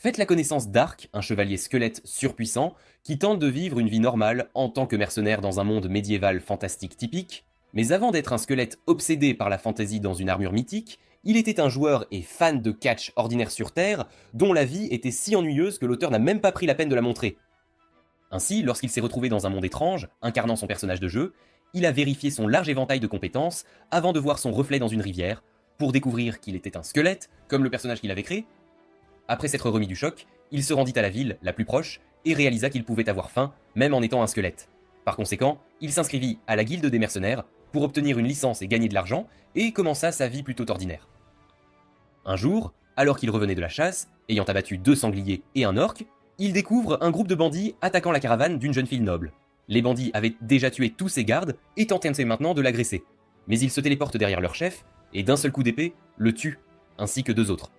Faites la connaissance d'Ark, un chevalier squelette surpuissant qui tente de vivre une vie normale en tant que mercenaire dans un monde médiéval fantastique typique, mais avant d'être un squelette obsédé par la fantaisie dans une armure mythique, il était un joueur et fan de catch ordinaire sur Terre, dont la vie était si ennuyeuse que l'auteur n'a même pas pris la peine de la montrer. Ainsi, lorsqu'il s'est retrouvé dans un monde étrange, incarnant son personnage de jeu, il a vérifié son large éventail de compétences avant de voir son reflet dans une rivière, pour découvrir qu'il était un squelette, comme le personnage qu'il avait créé. Après s'être remis du choc, il se rendit à la ville, la plus proche, et réalisa qu'il pouvait avoir faim, même en étant un squelette. Par conséquent, il s'inscrivit à la guilde des mercenaires pour obtenir une licence et gagner de l'argent, et commença sa vie plutôt ordinaire. Un jour, alors qu'il revenait de la chasse, ayant abattu 2 sangliers et un orque, il découvre un groupe de bandits attaquant la caravane d'une jeune fille noble. Les bandits avaient déjà tué tous ses gardes et tentaient maintenant de l'agresser. Mais ils se téléportent derrière leur chef, et d'un seul coup d'épée, le tuent, ainsi que 2 autres.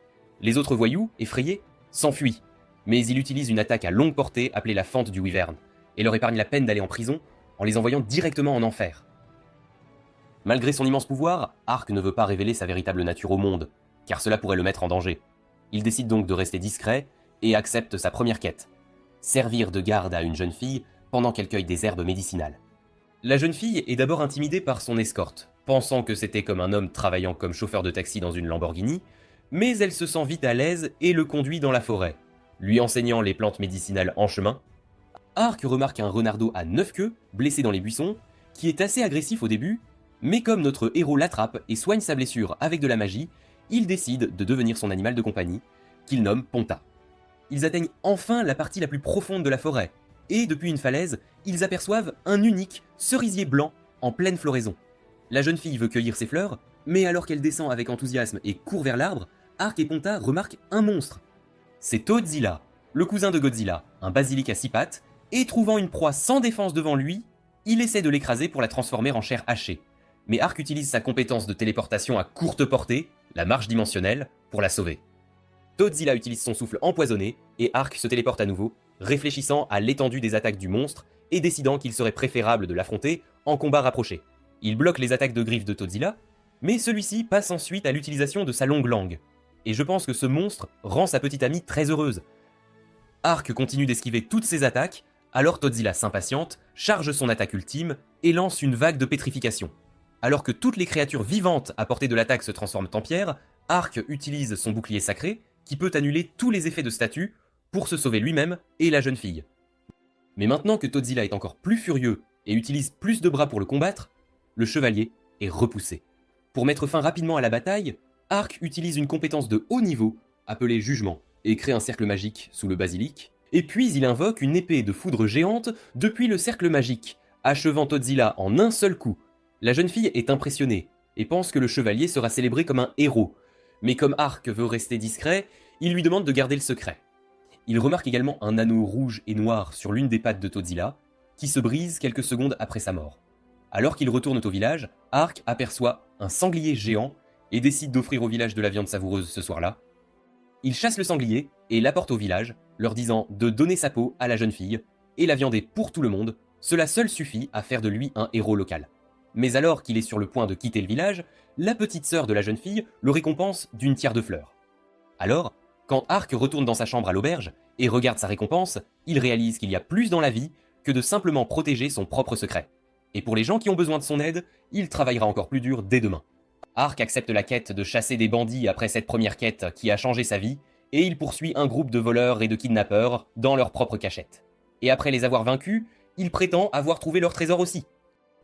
Les autres voyous, effrayés, s'enfuient, mais il utilise une attaque à longue portée appelée la fente du Wyvern, et leur épargne la peine d'aller en prison en les envoyant directement en enfer. Malgré son immense pouvoir, Ark ne veut pas révéler sa véritable nature au monde, car cela pourrait le mettre en danger. Il décide donc de rester discret et accepte sa première quête, servir de garde à une jeune fille pendant qu'elle cueille des herbes médicinales. La jeune fille est d'abord intimidée par son escorte, pensant que c'était comme un homme travaillant comme chauffeur de taxi dans une Lamborghini, mais elle se sent vite à l'aise et le conduit dans la forêt, lui enseignant les plantes médicinales en chemin. Ark remarque un renardeau à 9 queues, blessé dans les buissons, qui est assez agressif au début, mais comme notre héros l'attrape et soigne sa blessure avec de la magie, il décide de devenir son animal de compagnie, qu'il nomme Ponta. Ils atteignent enfin la partie la plus profonde de la forêt, et depuis une falaise, ils aperçoivent un unique cerisier blanc en pleine floraison. La jeune fille veut cueillir ses fleurs, mais alors qu'elle descend avec enthousiasme et court vers l'arbre, Ark et Ponta remarquent un monstre. C'est Toadzilla, le cousin de Godzilla, un basilic à 6 pattes, et trouvant une proie sans défense devant lui, il essaie de l'écraser pour la transformer en chair hachée. Mais Ark utilise sa compétence de téléportation à courte portée, la marche dimensionnelle, pour la sauver. Toadzilla utilise son souffle empoisonné, et Ark se téléporte à nouveau, réfléchissant à l'étendue des attaques du monstre, et décidant qu'il serait préférable de l'affronter en combat rapproché. Il bloque les attaques de griffes de Toadzilla, mais celui-ci passe ensuite à l'utilisation de sa longue langue. Et je pense que ce monstre rend sa petite amie très heureuse. Ark continue d'esquiver toutes ses attaques, alors Toadzilla s'impatiente, charge son attaque ultime, et lance une vague de pétrification. Alors que toutes les créatures vivantes à portée de l'attaque se transforment en pierre, Ark utilise son bouclier sacré, qui peut annuler tous les effets de statue, pour se sauver lui-même et la jeune fille. Mais maintenant que Toadzilla est encore plus furieux et utilise plus de bras pour le combattre, le chevalier est repoussé. Pour mettre fin rapidement à la bataille, Ark utilise une compétence de haut niveau, appelée Jugement, et crée un cercle magique sous le basilic, et puis il invoque une épée de foudre géante depuis le cercle magique, achevant Toadzilla en un seul coup. La jeune fille est impressionnée, et pense que le chevalier sera célébré comme un héros, mais comme Ark veut rester discret, il lui demande de garder le secret. Il remarque également un anneau rouge et noir sur l'une des pattes de Toadzilla, qui se brise quelques secondes après sa mort. Alors qu'ils retournent au village, Ark aperçoit un sanglier géant et décide d'offrir au village de la viande savoureuse ce soir-là. Il chasse le sanglier et l'apporte au village, leur disant de donner sa peau à la jeune fille et la viander pour tout le monde, cela seul suffit à faire de lui un héros local. Mais alors qu'il est sur le point de quitter le village, la petite sœur de la jeune fille le récompense d'une tiare de fleurs. Alors, quand Ark retourne dans sa chambre à l'auberge et regarde sa récompense, il réalise qu'il y a plus dans la vie que de simplement protéger son propre secret. Et pour les gens qui ont besoin de son aide, il travaillera encore plus dur dès demain. Ark accepte la quête de chasser des bandits après cette première quête qui a changé sa vie, et il poursuit un groupe de voleurs et de kidnappeurs dans leur propre cachette. Et après les avoir vaincus, il prétend avoir trouvé leur trésor aussi.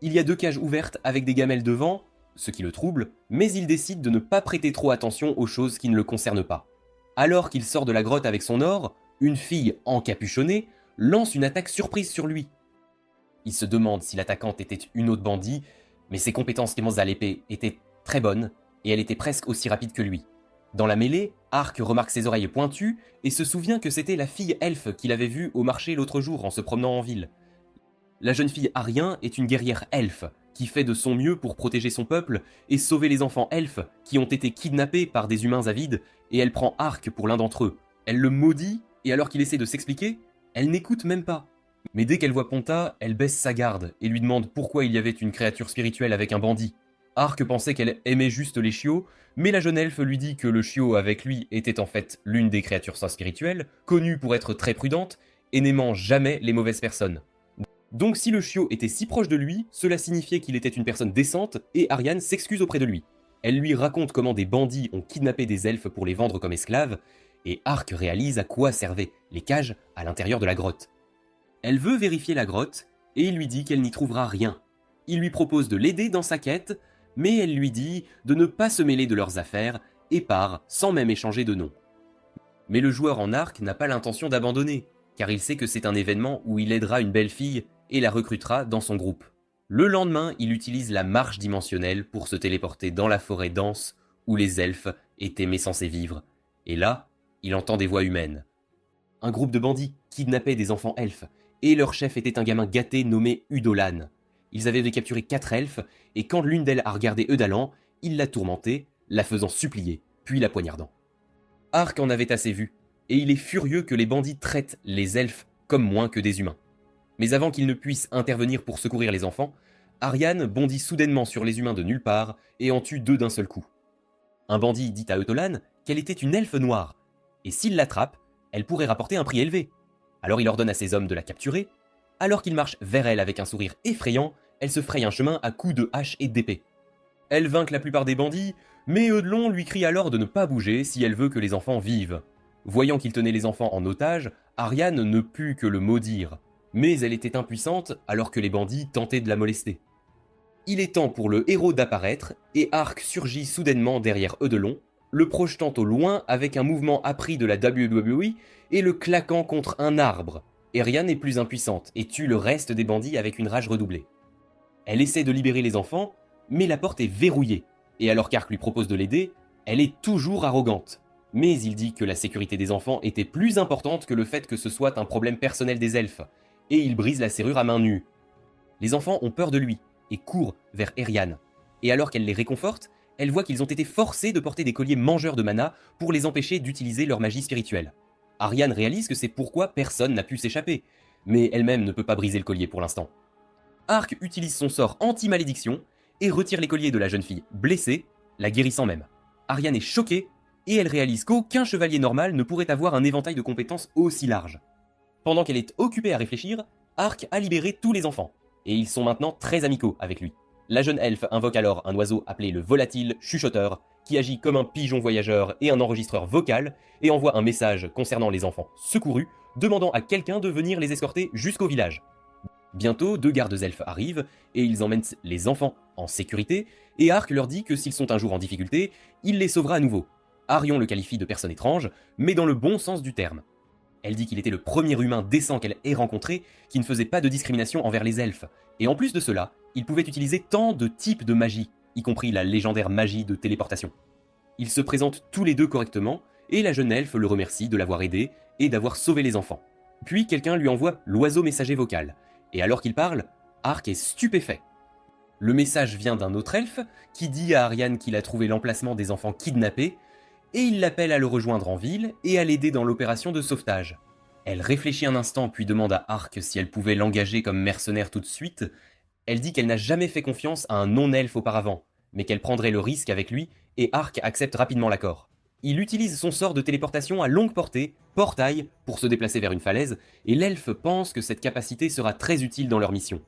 Il y a 2 cages ouvertes avec des gamelles devant, ce qui le trouble, mais il décide de ne pas prêter trop attention aux choses qui ne le concernent pas. Alors qu'il sort de la grotte avec son or, une fille encapuchonnée lance une attaque surprise sur lui. Il se demande si l'attaquante était une autre bandit, mais ses compétences à l'épée étaient très bonnes, et elle était presque aussi rapide que lui. Dans la mêlée, Ark remarque ses oreilles pointues et se souvient que c'était la fille elfe qu'il avait vue au marché l'autre jour en se promenant en ville. La jeune fille Arien est une guerrière elfe, qui fait de son mieux pour protéger son peuple et sauver les enfants elfes qui ont été kidnappés par des humains avides, et elle prend Ark pour l'un d'entre eux. Elle le maudit, et alors qu'il essaie de s'expliquer, elle n'écoute même pas. Mais dès qu'elle voit Ponta, elle baisse sa garde et lui demande pourquoi il y avait une créature spirituelle avec un bandit. Arc pensait qu'elle aimait juste les chiots, mais la jeune elfe lui dit que le chiot avec lui était en fait l'une des créatures spirituelles, connue pour être très prudente et n'aimant jamais les mauvaises personnes. Donc si le chiot était si proche de lui, cela signifiait qu'il était une personne décente et Ariane s'excuse auprès de lui. Elle lui raconte comment des bandits ont kidnappé des elfes pour les vendre comme esclaves, et Arc réalise à quoi servaient les cages à l'intérieur de la grotte. Elle veut vérifier la grotte, et il lui dit qu'elle n'y trouvera rien. Il lui propose de l'aider dans sa quête, mais elle lui dit de ne pas se mêler de leurs affaires, et part sans même échanger de nom. Mais le joueur en Arc n'a pas l'intention d'abandonner, car il sait que c'est un événement où il aidera une belle fille et la recrutera dans son groupe. Le lendemain, il utilise la marche dimensionnelle pour se téléporter dans la forêt dense où les elfes étaient censés vivre. Et là, il entend des voix humaines. Un groupe de bandits kidnappait des enfants elfes, et leur chef était un gamin gâté nommé Udolan. Ils avaient capturé 4 elfes, et quand l'une d'elles a regardé Eudalan, il l'a tourmentée, la faisant supplier, puis la poignardant. Arc en avait assez vu, et il est furieux que les bandits traitent les elfes comme moins que des humains. Mais avant qu'il ne puisse intervenir pour secourir les enfants, Ariane bondit soudainement sur les humains de nulle part et en tue 2 d'un seul coup. Un bandit dit à Eutolan qu'elle était une elfe noire, et s'il l'attrape, elle pourrait rapporter un prix élevé. Alors il ordonne à ses hommes de la capturer. Alors qu'il marche vers elle avec un sourire effrayant, elle se fraye un chemin à coups de hache et d'épée. Elle vainque la plupart des bandits, mais Eudelon lui crie alors de ne pas bouger si elle veut que les enfants vivent. Voyant qu'il tenait les enfants en otage, Ariane ne put que le maudire. Mais elle était impuissante alors que les bandits tentaient de la molester. Il est temps pour le héros d'apparaître, et Arc surgit soudainement derrière Eudelon, le projetant au loin avec un mouvement appris de la WWE et le claquant contre un arbre. Ariane est plus impuissante et tue le reste des bandits avec une rage redoublée. Elle essaie de libérer les enfants, mais la porte est verrouillée, et alors qu'Arc lui propose de l'aider, elle est toujours arrogante. Mais il dit que la sécurité des enfants était plus importante que le fait que ce soit un problème personnel des elfes, et il brise la serrure à main nue. Les enfants ont peur de lui, et courent vers Ariane. Et alors qu'elle les réconforte, elle voit qu'ils ont été forcés de porter des colliers mangeurs de mana pour les empêcher d'utiliser leur magie spirituelle. Ariane réalise que c'est pourquoi personne n'a pu s'échapper, mais elle-même ne peut pas briser le collier pour l'instant. Arc utilise son sort anti-malédiction et retire les colliers de la jeune fille blessée, la guérissant même. Ariane est choquée et elle réalise qu'aucun chevalier normal ne pourrait avoir un éventail de compétences aussi large. Pendant qu'elle est occupée à réfléchir, Arc a libéré tous les enfants, et ils sont maintenant très amicaux avec lui. La jeune elfe invoque alors un oiseau appelé le volatile chuchoteur, qui agit comme un pigeon voyageur et un enregistreur vocal, et envoie un message concernant les enfants secourus, demandant à quelqu'un de venir les escorter jusqu'au village. Bientôt, 2 gardes elfes arrivent, et ils emmènent les enfants en sécurité, et Arc leur dit que s'ils sont un jour en difficulté, il les sauvera à nouveau. Arion le qualifie de personne étrange, mais dans le bon sens du terme. Elle dit qu'il était le premier humain décent qu'elle ait rencontré, qui ne faisait pas de discrimination envers les elfes, et en plus de cela, il pouvait utiliser tant de types de magie, y compris la légendaire magie de téléportation. Ils se présentent tous les deux correctement, et la jeune elfe le remercie de l'avoir aidé et d'avoir sauvé les enfants. Puis quelqu'un lui envoie l'oiseau messager vocal, et alors qu'il parle, Arc est stupéfait. Le message vient d'un autre elfe, qui dit à Ariane qu'il a trouvé l'emplacement des enfants kidnappés, et il l'appelle à le rejoindre en ville et à l'aider dans l'opération de sauvetage. Elle réfléchit un instant puis demande à Arc si elle pouvait l'engager comme mercenaire tout de suite. Elle dit qu'elle n'a jamais fait confiance à un non-elfe auparavant, mais qu'elle prendrait le risque avec lui, et Arc accepte rapidement l'accord. Il utilise son sort de téléportation à longue portée, portail, pour se déplacer vers une falaise, et l'elfe pense que cette capacité sera très utile dans leur mission.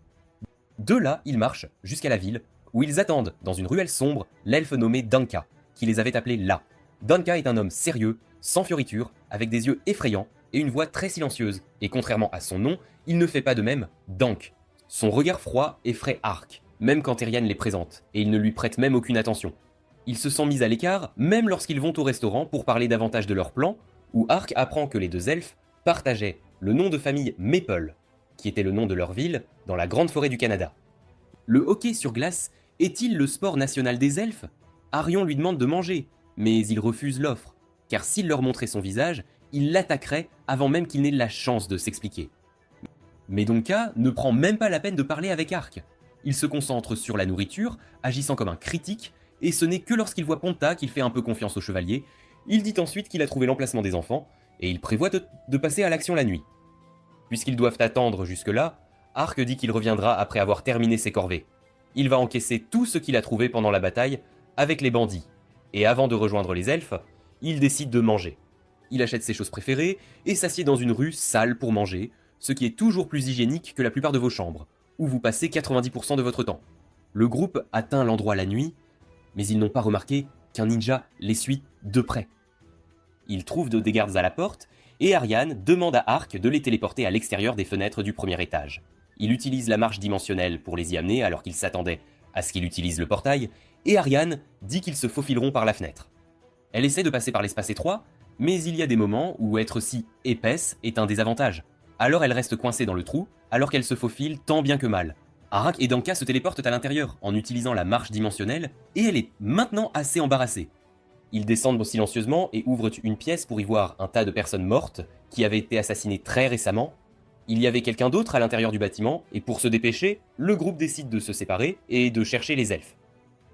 De là, ils marchent jusqu'à la ville, où ils attendent, dans une ruelle sombre, l'elfe nommé Danka, qui les avait appelés là. Danka est un homme sérieux, sans fioritures, avec des yeux effrayants et une voix très silencieuse, et contrairement à son nom, il ne fait pas de même Dank. Son regard froid effraie Arc, même quand Ariane les présente, et il ne lui prête même aucune attention. Ils se sont mis à l'écart, même lorsqu'ils vont au restaurant pour parler davantage de leur plan, où Arc apprend que les 2 elfes partageaient le nom de famille Maple, qui était le nom de leur ville, dans la grande forêt du Canada. Le hockey sur glace est-il le sport national des elfes? Arion lui demande de manger, mais il refuse l'offre, car s'il leur montrait son visage, il l'attaquerait avant même qu'il n'ait la chance de s'expliquer. Mais Donka ne prend même pas la peine de parler avec Arc. Il se concentre sur la nourriture, agissant comme un critique, et ce n'est que lorsqu'il voit Ponta qu'il fait un peu confiance au chevalier. Il dit ensuite qu'il a trouvé l'emplacement des enfants, et il prévoit de passer à l'action la nuit. Puisqu'ils doivent attendre jusque-là, Arc dit qu'il reviendra après avoir terminé ses corvées. Il va encaisser tout ce qu'il a trouvé pendant la bataille avec les bandits. Et avant de rejoindre les elfes, il décide de manger. Il achète ses choses préférées et s'assied dans une rue sale pour manger, ce qui est toujours plus hygiénique que la plupart de vos chambres, où vous passez 90% de votre temps. Le groupe atteint l'endroit la nuit, mais ils n'ont pas remarqué qu'un ninja les suit de près. Ils trouvent des gardes à la porte, et Ariane demande à Ark de les téléporter à l'extérieur des fenêtres du premier étage. Il utilise la marche dimensionnelle pour les y amener alors qu'il s'attendait à ce qu'il utilise le portail, et Ariane dit qu'ils se faufileront par la fenêtre. Elle essaie de passer par l'espace étroit, mais il y a des moments où être si épaisse est un désavantage. Alors elle reste coincée dans le trou, alors qu'elle se faufile tant bien que mal. Ark et Danka se téléportent à l'intérieur en utilisant la marche dimensionnelle, et elle est maintenant assez embarrassée. Ils descendent silencieusement et ouvrent une pièce pour y voir un tas de personnes mortes qui avaient été assassinées très récemment. Il y avait quelqu'un d'autre à l'intérieur du bâtiment, et pour se dépêcher, le groupe décide de se séparer et de chercher les elfes.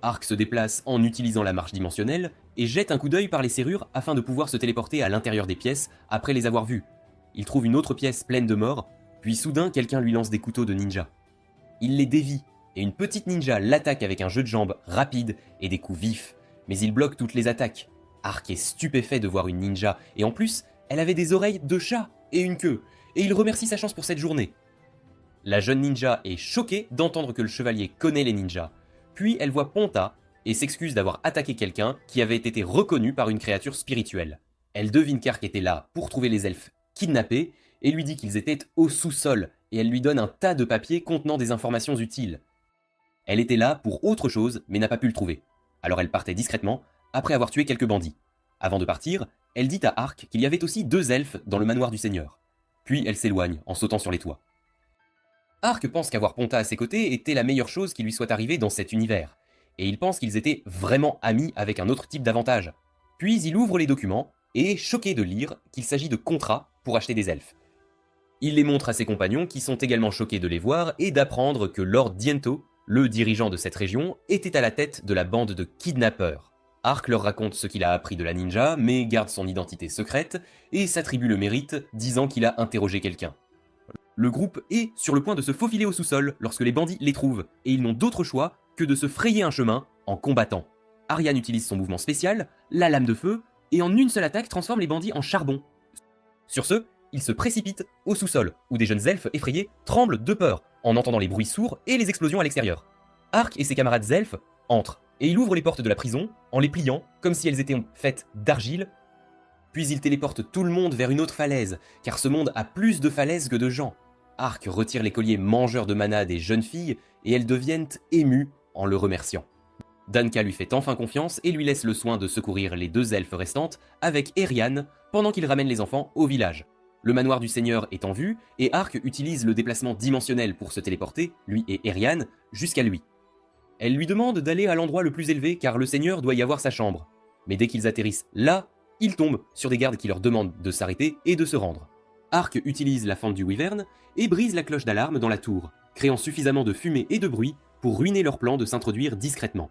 Ark se déplace en utilisant la marche dimensionnelle et jette un coup d'œil par les serrures afin de pouvoir se téléporter à l'intérieur des pièces après les avoir vues. Il trouve une autre pièce pleine de morts, puis soudain quelqu'un lui lance des couteaux de ninja. Il les dévie, et une petite ninja l'attaque avec un jeu de jambes rapide et des coups vifs, mais il bloque toutes les attaques. Ark est stupéfait de voir une ninja, et en plus, elle avait des oreilles de chat et une queue, et il remercie sa chance pour cette journée. La jeune ninja est choquée d'entendre que le chevalier connaît les ninjas, puis elle voit Ponta et s'excuse d'avoir attaqué quelqu'un qui avait été reconnu par une créature spirituelle. Elle devine qu'Ark était là pour trouver les elfes kidnappés et lui dit qu'ils étaient au sous-sol, et elle lui donne un tas de papiers contenant des informations utiles. Elle était là pour autre chose mais n'a pas pu le trouver. Alors elle partait discrètement après avoir tué quelques bandits. Avant de partir, elle dit à Ark qu'il y avait aussi 2 elfes dans le manoir du seigneur. Puis elle s'éloigne en sautant sur les toits. Ark pense qu'avoir Ponta à ses côtés était la meilleure chose qui lui soit arrivée dans cet univers, et il pense qu'ils étaient vraiment amis avec un autre type d'avantage. Puis il ouvre les documents et est choqué de lire qu'il s'agit de contrats pour acheter des elfes. Il les montre à ses compagnons qui sont également choqués de les voir et d'apprendre que Lord Diento, le dirigeant de cette région, était à la tête de la bande de kidnappeurs. Ark leur raconte ce qu'il a appris de la ninja, mais garde son identité secrète et s'attribue le mérite, disant qu'il a interrogé quelqu'un. Le groupe est sur le point de se faufiler au sous-sol lorsque les bandits les trouvent, et ils n'ont d'autre choix que de se frayer un chemin en combattant. Ariane utilise son mouvement spécial, la lame de feu, et en une seule attaque transforme les bandits en charbon. Sur ce, ils se précipitent au sous-sol, où des jeunes elfes effrayés tremblent de peur, en entendant les bruits sourds et les explosions à l'extérieur. Ark et ses camarades elfes entrent, et il ouvre les portes de la prison en les pliant comme si elles étaient faites d'argile. Puis il téléporte tout le monde vers une autre falaise, car ce monde a plus de falaises que de gens. Ark retire les colliers mangeurs de mana des jeunes filles, et elles deviennent émues en le remerciant. Danka lui fait enfin confiance et lui laisse le soin de secourir les 2 elfes restantes avec Eriane pendant qu'il ramène les enfants au village. Le manoir du seigneur est en vue, et Ark utilise le déplacement dimensionnel pour se téléporter, lui et Eriane, jusqu'à lui. Elle lui demande d'aller à l'endroit le plus élevé car le seigneur doit y avoir sa chambre. Mais dès qu'ils atterrissent là, ils tombent sur des gardes qui leur demandent de s'arrêter et de se rendre. Ark utilise la fente du wyvern et brise la cloche d'alarme dans la tour, créant suffisamment de fumée et de bruit pour ruiner leur plan de s'introduire discrètement.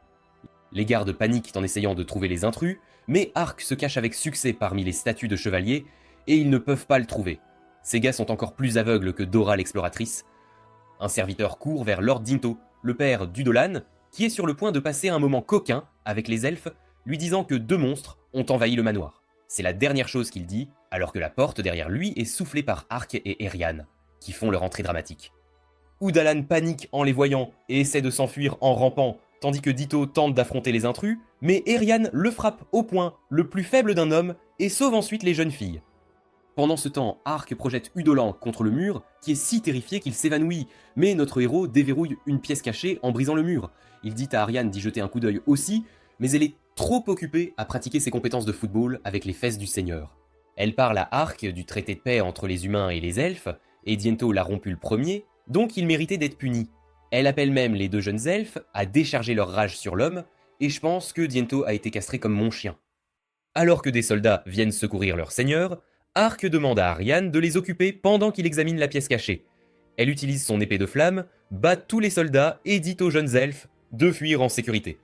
Les gardes paniquent en essayant de trouver les intrus, mais Ark se cache avec succès parmi les statues de chevaliers et ils ne peuvent pas le trouver. Ces gars sont encore plus aveugles que Dora l'exploratrice. Un serviteur court vers Lord Dinto, le père d'Udolan, qui est sur le point de passer un moment coquin avec les elfes, lui disant que 2 monstres ont envahi le manoir. C'est la dernière chose qu'il dit, alors que la porte derrière lui est soufflée par Ark et Eriane, qui font leur entrée dramatique. Udolan panique en les voyant et essaie de s'enfuir en rampant, tandis que Ditto tente d'affronter les intrus, mais Eriane le frappe au poing, le plus faible d'un homme, et sauve ensuite les jeunes filles. Pendant ce temps, Ark projette Udolan contre le mur, qui est si terrifié qu'il s'évanouit, mais notre héros déverrouille une pièce cachée en brisant le mur. Il dit à Ariane d'y jeter un coup d'œil aussi, mais elle est trop occupée à pratiquer ses compétences de football avec les fesses du seigneur. Elle parle à Ark du traité de paix entre les humains et les elfes, et Diento l'a rompu le premier, donc il méritait d'être puni. Elle appelle même les 2 jeunes elfes à décharger leur rage sur l'homme, et je pense que Diento a été castré comme mon chien. Alors que des soldats viennent secourir leur seigneur, Ark demande à Ariane de les occuper pendant qu'il examine la pièce cachée. Elle utilise son épée de flamme, bat tous les soldats et dit aux jeunes elfes de fuir en sécurité.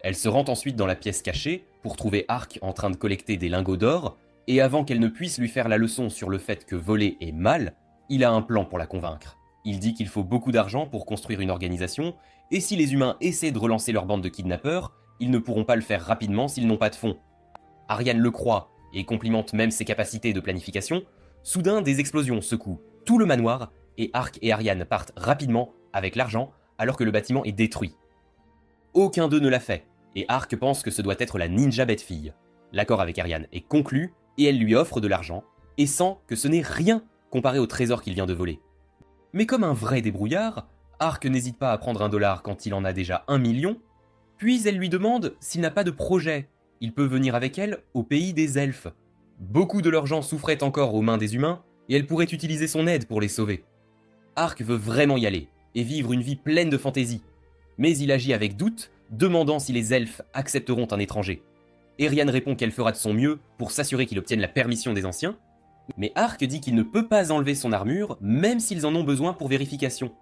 Elle se rend ensuite dans la pièce cachée pour trouver Ark en train de collecter des lingots d'or, et avant qu'elle ne puisse lui faire la leçon sur le fait que voler est mal, il a un plan pour la convaincre. Il dit qu'il faut beaucoup d'argent pour construire une organisation, et si les humains essaient de relancer leur bande de kidnappeurs, ils ne pourront pas le faire rapidement s'ils n'ont pas de fonds. Ariane le croit, et complimente même ses capacités de planification. Soudain, des explosions secouent tout le manoir, et Ark et Ariane partent rapidement avec l'argent, alors que le bâtiment est détruit. Aucun d'eux ne l'a fait, et Ark pense que ce doit être la ninja bête-fille. L'accord avec Ariane est conclu, et elle lui offre de l'argent, et sent que ce n'est rien comparé au trésor qu'il vient de voler. Mais comme un vrai débrouillard, Ark n'hésite pas à prendre $1 quand il en a déjà 1 million, puis elle lui demande s'il n'a pas de projet. Il peut venir avec elle au pays des elfes. Beaucoup de leurs gens souffraient encore aux mains des humains, et elle pourrait utiliser son aide pour les sauver. Ark veut vraiment y aller, et vivre une vie pleine de fantaisie. Mais il agit avec doute, demandant si les elfes accepteront un étranger. Ariane répond qu'elle fera de son mieux pour s'assurer qu'il obtienne la permission des anciens, mais Ark dit qu'il ne peut pas enlever son armure, même s'ils en ont besoin pour vérification.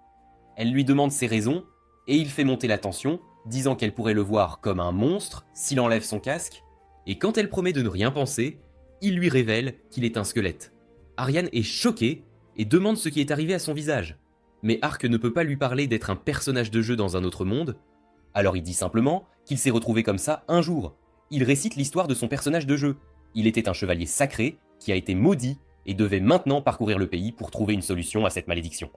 Elle lui demande ses raisons, et il fait monter la tension, disant qu'elle pourrait le voir comme un monstre s'il enlève son casque, et quand elle promet de ne rien penser, il lui révèle qu'il est un squelette. Ariane est choquée et demande ce qui est arrivé à son visage. Mais Ark ne peut pas lui parler d'être un personnage de jeu dans un autre monde, alors il dit simplement qu'il s'est retrouvé comme ça un jour. Il récite l'histoire de son personnage de jeu. Il était un chevalier sacré qui a été maudit et devait maintenant parcourir le pays pour trouver une solution à cette malédiction.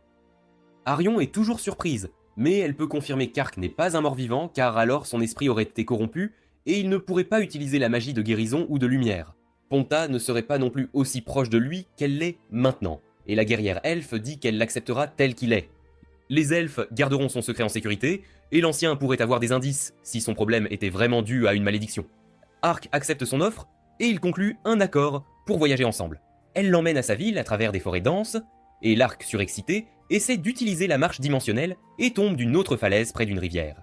Arion est toujours surprise, mais elle peut confirmer qu'Ark n'est pas un mort-vivant car alors son esprit aurait été corrompu et il ne pourrait pas utiliser la magie de guérison ou de lumière. Ponta ne serait pas non plus aussi proche de lui qu'elle l'est maintenant, et la guerrière elfe dit qu'elle l'acceptera tel qu'il est. Les elfes garderont son secret en sécurité, et l'ancien pourrait avoir des indices si son problème était vraiment dû à une malédiction. Ark accepte son offre, et ils concluent un accord pour voyager ensemble. Elle l'emmène à sa ville à travers des forêts denses, et l'Ark surexcité essaie d'utiliser la marche dimensionnelle et tombe d'une autre falaise près d'une rivière.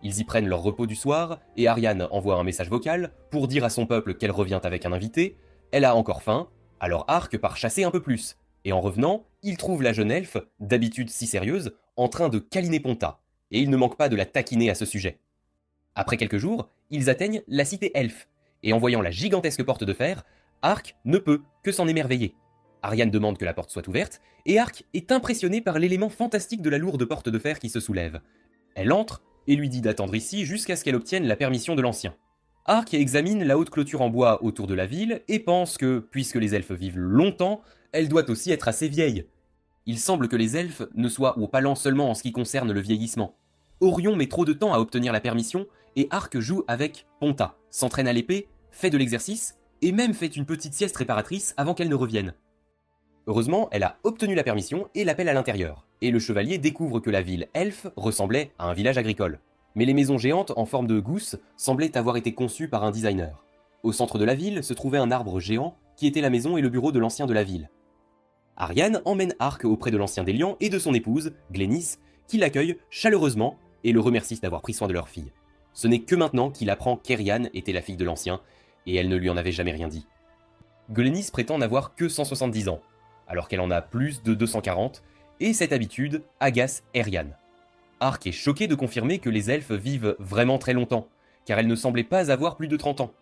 Ils y prennent leur repos du soir, et Ariane envoie un message vocal pour dire à son peuple qu'elle revient avec un invité. Elle a encore faim, alors Ark part chasser un peu plus, et en revenant, il trouve la jeune elfe, d'habitude si sérieuse, en train de câliner Ponta, et il ne manque pas de la taquiner à ce sujet. Après quelques jours, ils atteignent la cité elfe, et en voyant la gigantesque porte de fer, Ark ne peut que s'en émerveiller. Ariane demande que la porte soit ouverte, et Ark est impressionné par l'élément fantastique de la lourde porte de fer qui se soulève. Elle entre, et lui dit d'attendre ici jusqu'à ce qu'elle obtienne la permission de l'ancien. Ark examine la haute clôture en bois autour de la ville, et pense que, puisque les elfes vivent longtemps, elle doit aussi être assez vieille. Il semble que les elfes ne soient au pas lent seulement en ce qui concerne le vieillissement. Orion met trop de temps à obtenir la permission, et Ark joue avec Ponta, s'entraîne à l'épée, fait de l'exercice, et même fait une petite sieste réparatrice avant qu'elle ne revienne. Heureusement, elle a obtenu la permission et l'appelle à l'intérieur, et le chevalier découvre que la ville elfe ressemblait à un village agricole. Mais les maisons géantes en forme de gousse semblaient avoir été conçues par un designer. Au centre de la ville se trouvait un arbre géant qui était la maison et le bureau de l'ancien de la ville. Ariane emmène Ark auprès de l'ancien d'Elian et de son épouse, Glénis, qui l'accueille chaleureusement et le remercie d'avoir pris soin de leur fille. Ce n'est que maintenant qu'il apprend qu'Eriane était la fille de l'ancien, et elle ne lui en avait jamais rien dit. Glénis prétend n'avoir que 170 ans, alors qu'elle en a plus de 240, et cette habitude agace Eriane. Ark est choqué de confirmer que les elfes vivent vraiment très longtemps, car elle ne semblait pas avoir plus de 30 ans.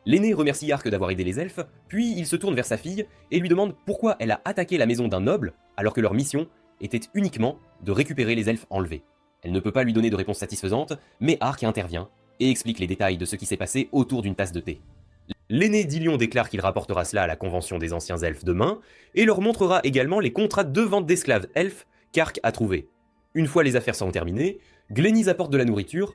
L'aîné remercie Ark d'avoir aidé les elfes, puis il se tourne vers sa fille et lui demande pourquoi elle a attaqué la maison d'un noble, alors que leur mission était uniquement de récupérer les elfes enlevés. Elle ne peut pas lui donner de réponse satisfaisante, mais Ark intervient et explique les détails de ce qui s'est passé autour d'une tasse de thé. L'aîné d'Ilion déclare qu'il rapportera cela à la convention des anciens elfes demain, et leur montrera également les contrats de vente d'esclaves elfes qu'Ark a trouvés. Une fois les affaires seront terminées, Glénis apporte de la nourriture,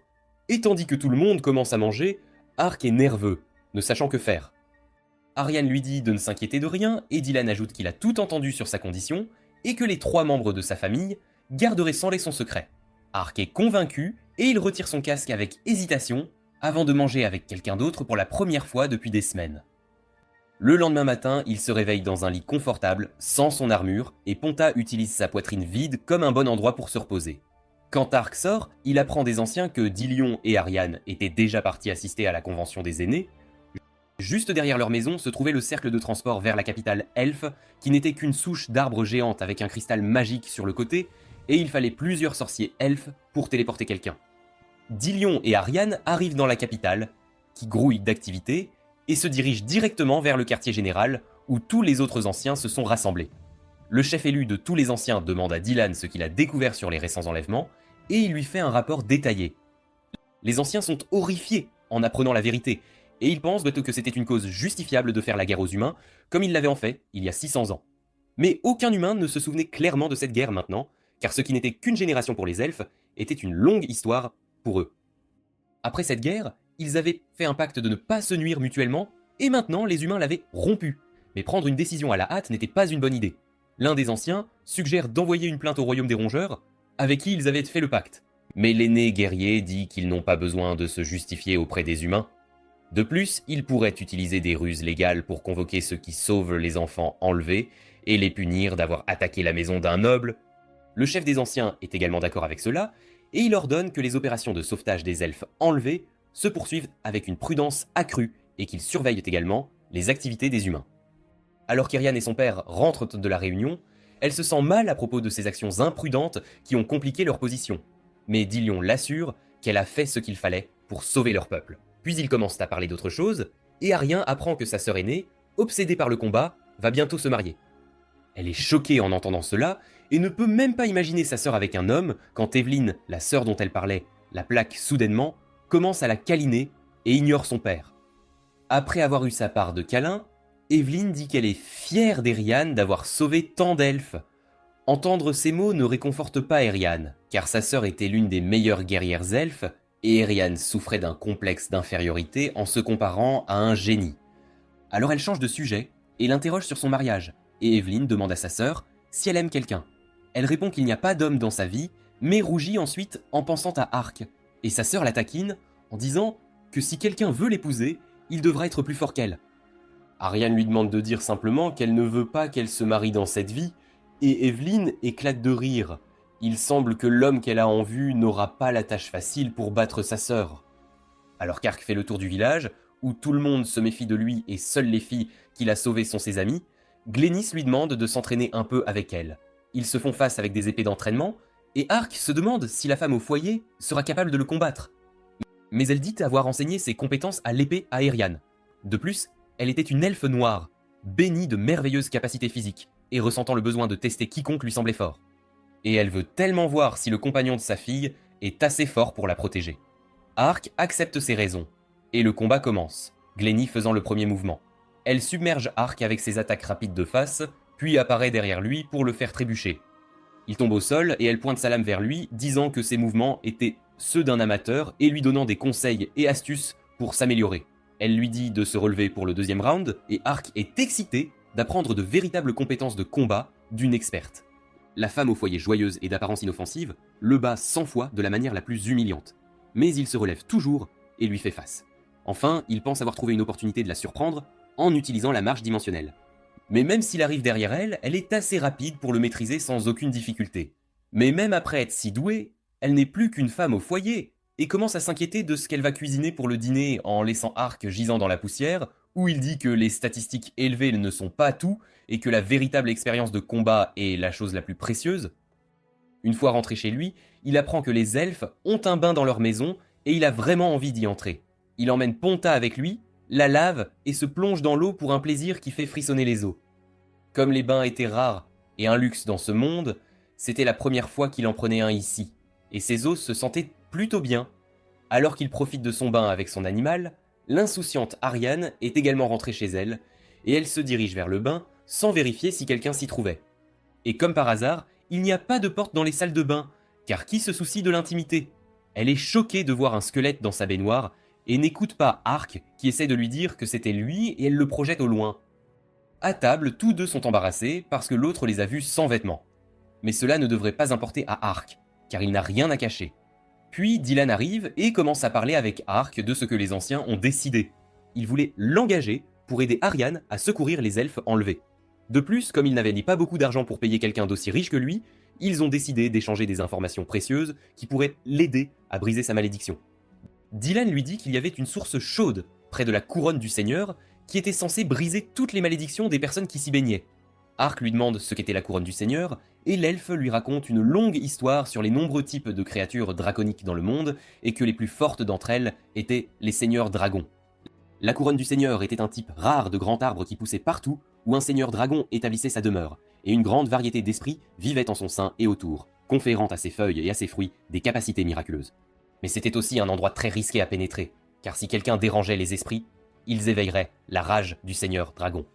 et tandis que tout le monde commence à manger, Ark est nerveux, ne sachant que faire. Ariane lui dit de ne s'inquiéter de rien, et Dylan ajoute qu'il a tout entendu sur sa condition, et que les 3 membres de sa famille garderaient sans les son secret. Ark est convaincu, et il retire son casque avec hésitation, avant de manger avec quelqu'un d'autre pour la première fois depuis des semaines. Le lendemain matin, il se réveille dans un lit confortable, sans son armure, et Ponta utilise sa poitrine vide comme un bon endroit pour se reposer. Quand Ark sort, il apprend des anciens que Dylion et Ariane étaient déjà partis assister à la convention des aînés. Juste derrière leur maison se trouvait le cercle de transport vers la capitale elfe, qui n'était qu'une souche d'arbre géante avec un cristal magique sur le côté, et il fallait plusieurs sorciers elfes pour téléporter quelqu'un. Dylion et Ariane arrivent dans la capitale, qui grouille d'activité, et se dirigent directement vers le quartier général, où tous les autres anciens se sont rassemblés. Le chef élu de tous les anciens demande à Dylan ce qu'il a découvert sur les récents enlèvements, et il lui fait un rapport détaillé. Les anciens sont horrifiés en apprenant la vérité, et ils pensent que c'était une cause justifiable de faire la guerre aux humains, comme ils l'avaient en fait il y a 600 ans. Mais aucun humain ne se souvenait clairement de cette guerre maintenant, car ce qui n'était qu'une génération pour les elfes était une longue histoire pour eux. Après cette guerre, ils avaient fait un pacte de ne pas se nuire mutuellement, et maintenant les humains l'avaient rompu. Mais prendre une décision à la hâte n'était pas une bonne idée. L'un des anciens suggère d'envoyer une plainte au royaume des rongeurs, avec qui ils avaient fait le pacte. Mais l'aîné guerrier dit qu'ils n'ont pas besoin de se justifier auprès des humains. De plus, ils pourraient utiliser des ruses légales pour convoquer ceux qui sauvent les enfants enlevés et les punir d'avoir attaqué la maison d'un noble. Le chef des anciens est également d'accord avec cela, et il ordonne que les opérations de sauvetage des elfes enlevés se poursuivent avec une prudence accrue et qu'ils surveillent également les activités des humains. Alors qu'Irian et son père rentrent de la réunion, elle se sent mal à propos de ces actions imprudentes qui ont compliqué leur position. Mais Dilion l'assure qu'elle a fait ce qu'il fallait pour sauver leur peuple. Puis ils commencent à parler d'autre chose, et Arien apprend que sa sœur aînée, obsédée par le combat, va bientôt se marier. Elle est choquée en entendant cela, et ne peut même pas imaginer sa sœur avec un homme quand Evelyn, la sœur dont elle parlait, la plaque soudainement, commence à la câliner et ignore son père. Après avoir eu sa part de câlins, Evelyn dit qu'elle est fière d'Erian d'avoir sauvé tant d'elfes. Entendre ces mots ne réconforte pas Erian, car sa sœur était l'une des meilleures guerrières elfes, et Erian souffrait d'un complexe d'infériorité en se comparant à un génie. Alors elle change de sujet et l'interroge sur son mariage, et Evelyn demande à sa sœur si elle aime quelqu'un. Elle répond qu'il n'y a pas d'homme dans sa vie, mais rougit ensuite en pensant à Arc, et sa sœur la taquine en disant que si quelqu'un veut l'épouser, il devra être plus fort qu'elle. Ariane lui demande de dire simplement qu'elle ne veut pas qu'elle se marie dans cette vie, et Evelyn éclate de rire. Il semble que l'homme qu'elle a en vue n'aura pas la tâche facile pour battre sa sœur. Alors qu'Arc fait le tour du village, où tout le monde se méfie de lui et seules les filles qu'il a sauvées sont ses amies, Glénis lui demande de s'entraîner un peu avec elle. Ils se font face avec des épées d'entraînement, et Arc se demande si la femme au foyer sera capable de le combattre. Mais elle dit avoir enseigné ses compétences à l'épée à Erian. De plus, elle était une elfe noire, bénie de merveilleuses capacités physiques, et ressentant le besoin de tester quiconque lui semblait fort. Et elle veut tellement voir si le compagnon de sa fille est assez fort pour la protéger. Arc accepte ses raisons, et le combat commence, Glenny faisant le premier mouvement. Elle submerge Arc avec ses attaques rapides de face, puis apparaît derrière lui pour le faire trébucher. Il tombe au sol et elle pointe sa lame vers lui, disant que ses mouvements étaient ceux d'un amateur et lui donnant des conseils et astuces pour s'améliorer. Elle lui dit de se relever pour le deuxième round, et Arc est excité d'apprendre de véritables compétences de combat d'une experte. La femme au foyer joyeuse et d'apparence inoffensive le bat 100 fois de la manière la plus humiliante. Mais il se relève toujours et lui fait face. Enfin, il pense avoir trouvé une opportunité de la surprendre en utilisant la marche dimensionnelle. Mais même s'il arrive derrière elle, elle est assez rapide pour le maîtriser sans aucune difficulté. Mais même après être si douée, elle n'est plus qu'une femme au foyer, et commence à s'inquiéter de ce qu'elle va cuisiner pour le dîner en laissant Arc gisant dans la poussière, où il dit que les statistiques élevées ne sont pas tout, et que la véritable expérience de combat est la chose la plus précieuse. Une fois rentré chez lui, il apprend que les elfes ont un bain dans leur maison, et il a vraiment envie d'y entrer. Il emmène Ponta avec lui, la lave et se plonge dans l'eau pour un plaisir qui fait frissonner les os. Comme les bains étaient rares et un luxe dans ce monde, c'était la première fois qu'il en prenait un ici, et ses os se sentaient plutôt bien. Alors qu'il profite de son bain avec son animal, l'insouciante Ariane est également rentrée chez elle, et elle se dirige vers le bain sans vérifier si quelqu'un s'y trouvait. Et comme par hasard, il n'y a pas de porte dans les salles de bain, car qui se soucie de l'intimité ? Elle est choquée de voir un squelette dans sa baignoire, et n'écoute pas Arc qui essaie de lui dire que c'était lui et elle le projette au loin. À table, tous deux sont embarrassés parce que l'autre les a vus sans vêtements. Mais cela ne devrait pas importer à Arc, car il n'a rien à cacher. Puis Dylan arrive et commence à parler avec Arc de ce que les anciens ont décidé. Il voulait l'engager pour aider Ariane à secourir les elfes enlevés. De plus, comme ils n'avaient pas beaucoup d'argent pour payer quelqu'un d'aussi riche que lui, ils ont décidé d'échanger des informations précieuses qui pourraient l'aider à briser sa malédiction. Dylan lui dit qu'il y avait une source chaude près de la couronne du Seigneur qui était censée briser toutes les malédictions des personnes qui s'y baignaient. Arc lui demande ce qu'était la couronne du Seigneur, et l'elfe lui raconte une longue histoire sur les nombreux types de créatures draconiques dans le monde, et que les plus fortes d'entre elles étaient les seigneurs dragons. La couronne du Seigneur était un type rare de grand arbre qui poussait partout où un seigneur dragon établissait sa demeure, et une grande variété d'esprits vivaient en son sein et autour. conférant à ses feuilles et à ses fruits des capacités miraculeuses. Mais c'était aussi un endroit très risqué à pénétrer, car si quelqu'un dérangeait les esprits, ils éveilleraient la rage du Seigneur Dragon.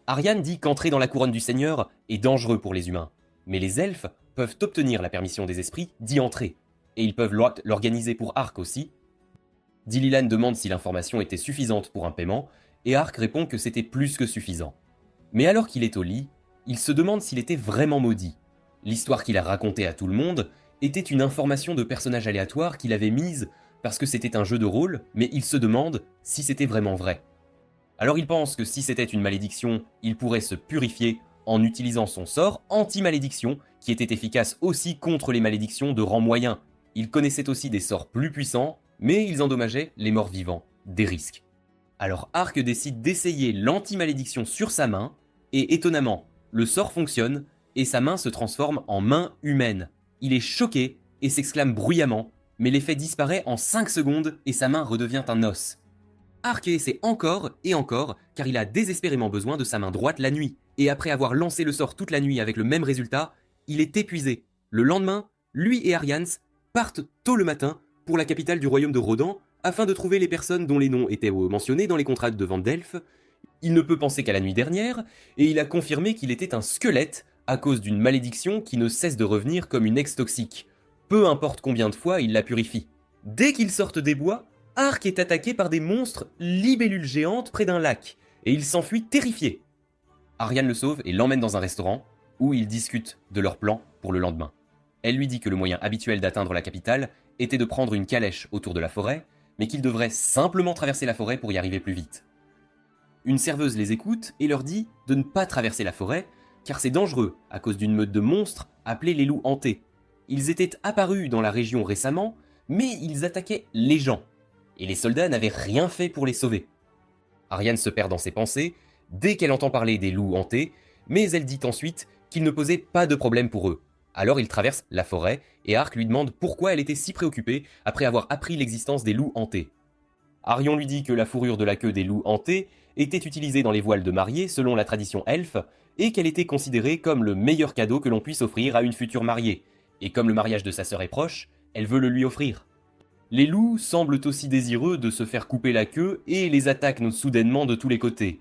Ariane dit qu'entrer dans la couronne du Seigneur est dangereux pour les humains, mais les elfes peuvent obtenir la permission des esprits d'y entrer, et ils peuvent l'organiser pour Ark aussi. Dililan demande si l'information était suffisante pour un paiement, et Ark répond que c'était plus que suffisant. Mais alors qu'il est au lit, il se demande s'il était vraiment maudit. L'histoire qu'il a racontée à tout le monde était une information de personnage aléatoire qu'il avait mise parce que c'était un jeu de rôle, mais il se demande si c'était vraiment vrai. Alors il pense que si c'était une malédiction, il pourrait se purifier en utilisant son sort anti-malédiction, qui était efficace aussi contre les malédictions de rang moyen. Il connaissait aussi des sorts plus puissants, mais ils endommageaient les morts vivants, des risques. Alors Ark décide d'essayer l'anti-malédiction sur sa main, et étonnamment, le sort fonctionne, et sa main se transforme en main humaine. Il est choqué et s'exclame bruyamment, mais l'effet disparaît en 5 secondes et sa main redevient un os. Ark essaie encore et encore, car il a désespérément besoin de sa main droite la nuit, et après avoir lancé le sort toute la nuit avec le même résultat, il est épuisé. Le lendemain, lui et Arians partent tôt le matin pour la capitale du royaume de Rodan, afin de trouver les personnes dont les noms étaient mentionnés dans les contrats de vente d'elfes. Il ne peut penser qu'à la nuit dernière, et il a confirmé qu'il était un squelette à cause d'une malédiction qui ne cesse de revenir comme une ex-toxique. Peu importe combien de fois il la purifie. Dès qu'ils sortent des bois, Ark est attaqué par des monstres libellules géantes près d'un lac, et il s'enfuit terrifié. Ariane le sauve et l'emmène dans un restaurant, où ils discutent de leur plan pour le lendemain. Elle lui dit que le moyen habituel d'atteindre la capitale était de prendre une calèche autour de la forêt, mais qu'ils devraient simplement traverser la forêt pour y arriver plus vite. Une serveuse les écoute et leur dit de ne pas traverser la forêt, car c'est dangereux à cause d'une meute de monstres appelés les loups hantés. Ils étaient apparus dans la région récemment, mais ils attaquaient les gens, et les soldats n'avaient rien fait pour les sauver. Ariane se perd dans ses pensées dès qu'elle entend parler des loups hantés, mais elle dit ensuite qu'il ne posait pas de problème pour eux. Alors il traverse la forêt, et Ark lui demande pourquoi elle était si préoccupée après avoir appris l'existence des loups hantés. Arion lui dit que la fourrure de la queue des loups hantés était utilisée dans les voiles de mariée selon la tradition elfe, et qu'elle était considérée comme le meilleur cadeau que l'on puisse offrir à une future mariée, et comme le mariage de sa sœur est proche, elle veut le lui offrir. Les loups semblent aussi désireux de se faire couper la queue et les attaquent soudainement de tous les côtés.